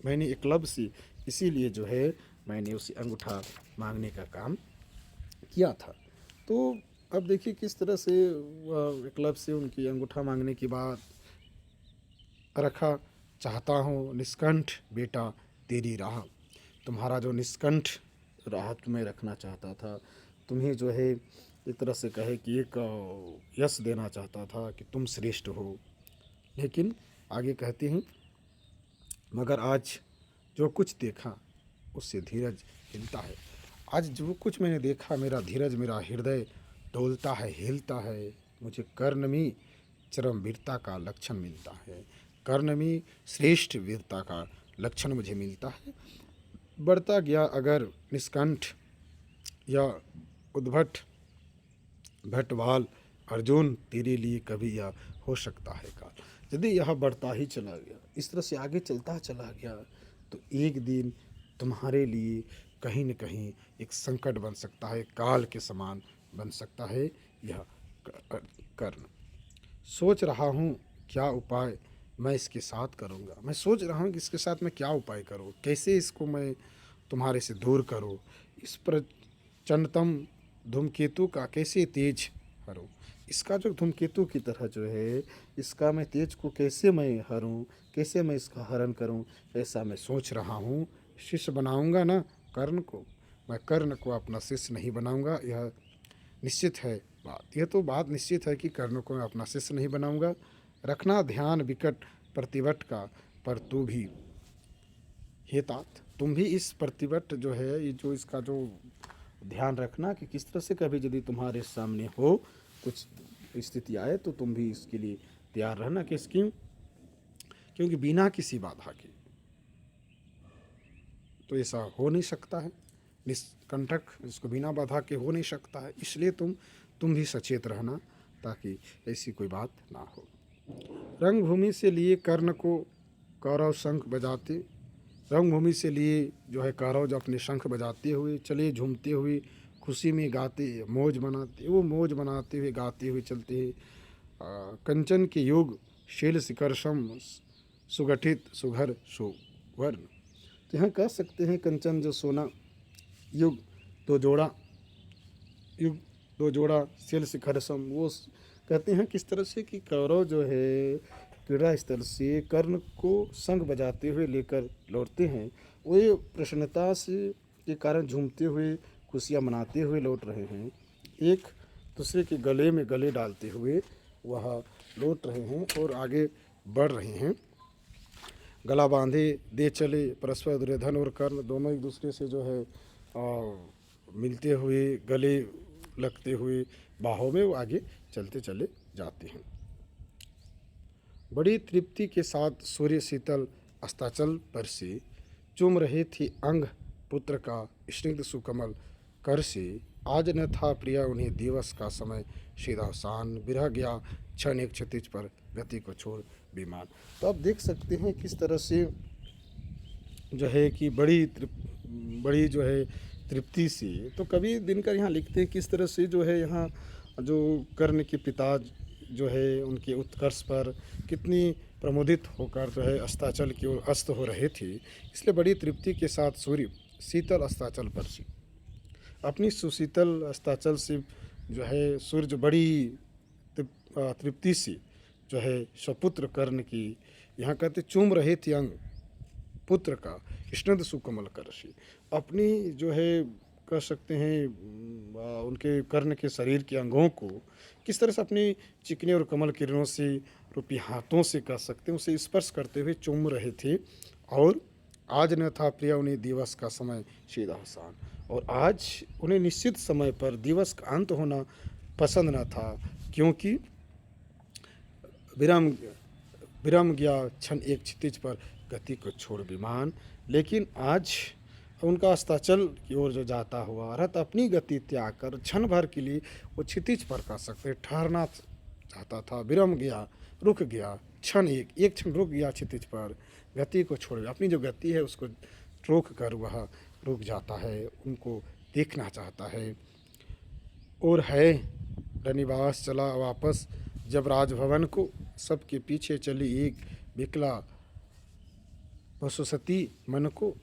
मैंने एकलव्य से इसीलिए जो है मैंने उसे अंगूठा मांगने का काम किया था। तो अब देखिए किस तरह से एकलव्य से उनकी अंगूठा मांगने की बात रखा। चाहता हूँ निष्कंठ बेटा तेरी राह, तुम्हारा जो निष्कंठ राह तुम्हें रखना चाहता था, तुम्हें जो है एक तरह से कहे कि एक यश देना चाहता था कि तुम श्रेष्ठ हो। लेकिन आगे कहते हैं, मगर आज जो कुछ देखा उससे धीरज हिलता है। आज जो कुछ मैंने देखा, मेरा धीरज, मेरा हृदय डोलता है, हिलता है। मुझे कर्ण में चरम वीरता का लक्षण मिलता है, कर्ण में श्रेष्ठ वीरता का लक्षण मुझे मिलता है। बढ़ता गया अगर निष्कंठ या उद्भट भट्टवाल अर्जुन, तेरे लिए कभी यह हो सकता है काल। यदि यह बढ़ता ही चला गया, इस तरह से आगे चलता चला गया, तो एक दिन तुम्हारे लिए कहीं न कहीं एक संकट बन सकता है, काल के समान बन सकता है यह कर्ण। सोच रहा हूँ क्या उपाय मैं इसके साथ करूँगा, मैं सोच रहा हूँ कि इसके साथ मैं क्या उपाय करूँ, कैसे इसको मैं तुम्हारे से दूर करूँ, इस प्रचंडतम धूमकेतु का कैसे तेज हरूँ, इसका जो धूमकेतु की तरह जो है, इसका मैं तेज को कैसे मैं हरूँ, कैसे मैं इसका हरण करूँ, ऐसा मैं सोच रहा हूँ। शिष्य बनाऊँगा ना कर्ण को, मैं कर्ण को अपना शिष्य नहीं बनाऊँगा, यह निश्चित है बात। यह तो बात निश्चित है कि कर्ण को मैं अपना शिष्य नहीं बनाऊँगा। रखना ध्यान विकट प्रतिवट का, पर तू भी हे तात, तुम भी इस प्रतिवट जो है, ये जो इसका जो ध्यान रखना कि किस तरह से कभी यदि तुम्हारे सामने हो कुछ स्थिति आए तो तुम भी इसके लिए तैयार रहना। किसकी? क्योंकि बिना किसी बाधा के तो ऐसा हो नहीं सकता है, निष्कंटक इसको बिना बाधा के हो नहीं सकता है। इसलिए तुम भी सचेत रहना ताकि ऐसी कोई बात ना हो। रंगभूमि से लिए कर्ण को कौरव शंख बजाते, रंगभूमि से लिए जो है कौरव जो अपने शंख बजाते हुए चले, झूमते हुए खुशी में गाते, मौज मनाते, वो मौज मनाते हुए गाते हुए चलते हैं। कंचन के युग शैल शिखरसम सुगठित सुघर सुवर्ण, तो यहाँ कह सकते हैं कंचन जो सोना, युग दो जोड़ा शैल शिखरसम, वो कहते हैं किस तरह से कि कौरव जो है क्रीड़ा स्थल से कर्ण को शंख बजाते हुए लेकर लौटते हैं, वो प्रसन्नता से के कारण झूमते हुए खुशियाँ मनाते हुए लौट रहे हैं, एक दूसरे के गले में गले डालते हुए वह लौट रहे हैं और आगे बढ़ रहे हैं। गला बांधे दे चले परस्पर, दुर्योधन और कर्ण दोनों एक दूसरे से जो है मिलते हुए, गले लगते हुए, बाहों में वो आगे चलते चले जाते हैं। बड़ी तृप्ति के साथ सूर्य शीतल अस्ताचल पर से चूम रहे थे अंग पुत्र का स्निग्ध सुकमल कर से। आज न था प्रिया उन्हें दिवस का समय सीधा सान, बिरह गया क्षण एक क्षतिज पर गति को छोड़ विमान। तो आप देख सकते हैं किस तरह से जो है कि बड़ी जो है तृप्ति से, तो कभी दिनकर यहाँ लिखते हैं किस तरह से जो है यहाँ जो कर्ण के पिता जो है उनके उत्कर्ष पर कितनी प्रमोदित होकर जो है अस्ताचल की ओर अस्त हो रहे थे। इसलिए बड़ी तृप्ति के साथ सूर्य शीतल अस्ताचल पर से, अपनी सुशीतल अस्ताचल से जो है सूर्य बड़ी तृप्ति से जो है स्वपुत्र कर्ण की, यहाँ कहते चूम रहे थे अंग पुत्र का स्निग्ध सुकमल कर से, अपनी जो है कह सकते हैं उनके कर्ण के शरीर के अंगों को किस तरह से अपनी चिकने और कमल किरणों से, रूपी हाथों से कह सकते हैं उसे स्पर्श करते हुए चूम रहे थे। और आज न था प्रिया उन्हें दिवस का समय सीधा हसान, और आज उन्हें निश्चित समय पर दिवस का अंत होना पसंद न था, क्योंकि विराम विरम गया क्षण एक क्षितिज पर, गति को छोड़ विमान। लेकिन आज उनका अस्ताचल की ओर जो जाता हुआ रथ अपनी गति त्याग कर क्षण भर के लिए वो क्षितिज पर कह सकते ठहरना चाहता था। विरम गया, रुक गया, क्षण एक क्षण रुक गया क्षितिज पर, गति को छोड़ अपनी जो गति है उसको रोक कर वह रुक जाता है, उनको देखना चाहता है। और है रनिवास चला वापस जब राजभवन को, सबके पीछे चली एक विकला वसुसती मन को,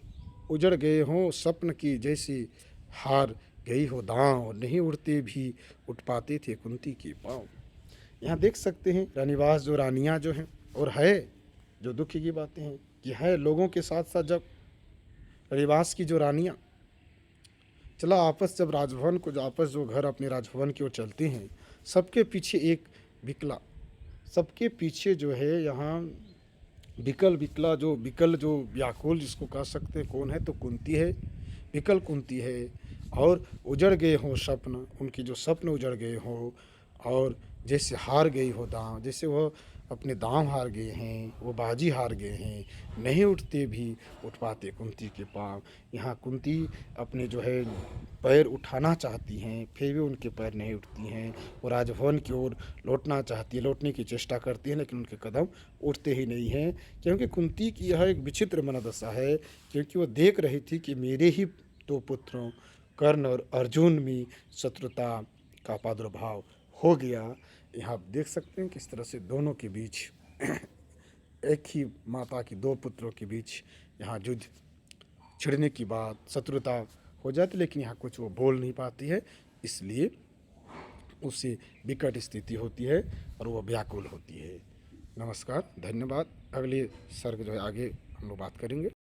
उजड़ गए हों स्वप्न की जैसी हार गई हो दांव, नहीं उड़ते भी उठ पाते थे कुंती के पाँव। यहाँ देख सकते हैं रानीवास जो रानियाँ जो हैं, और है जो दुख की बातें हैं कि है लोगों के साथ साथ जब रानीवास की जो रानियाँ चला आपस जब राजभवन को जो आपस जो घर अपने राजभवन की ओर चलते हैं, सबके पीछे एक विकला, सबके पीछे जो है यहाँ विकल जो व्याकुल जिसको कह सकते हैं कौन है, तो कुंती है, विकल कुंती है। और उजड़ गए हों स्वप्न, उनके जो स्वप्न उजड़ गए हों, और जैसे हार गई हो दांव, जैसे वह अपने दांव हार गए हैं, वो बाजी हार गए हैं, नहीं उठते भी उठ पाते कुंती के पाँव। यहाँ कुंती अपने जो है पैर उठाना चाहती हैं, फिर भी उनके पैर नहीं उठती हैं। वो राजभवन की ओर लौटना चाहती है, लौटने की चेष्टा करती है, लेकिन उनके कदम उठते ही नहीं हैं। क्योंकि कुंती की यह एक विचित्र मनोदशा है, क्योंकि वो देख रही थी कि मेरे ही दो पुत्रों कर्ण और अर्जुन में शत्रुता का प्रादुर्भाव हो गया। यहाँ आप देख सकते हैं किस तरह से दोनों के बीच एक ही माता की दो पुत्रों के बीच यहाँ युद्ध छिड़ने की बात, शत्रुता हो जाती, लेकिन यहाँ कुछ वो बोल नहीं पाती है, इसलिए उससे विकट स्थिति होती है और वो व्याकुल होती है। नमस्कार, धन्यवाद। अगले सर्ग जो है आगे हम लोग बात करेंगे।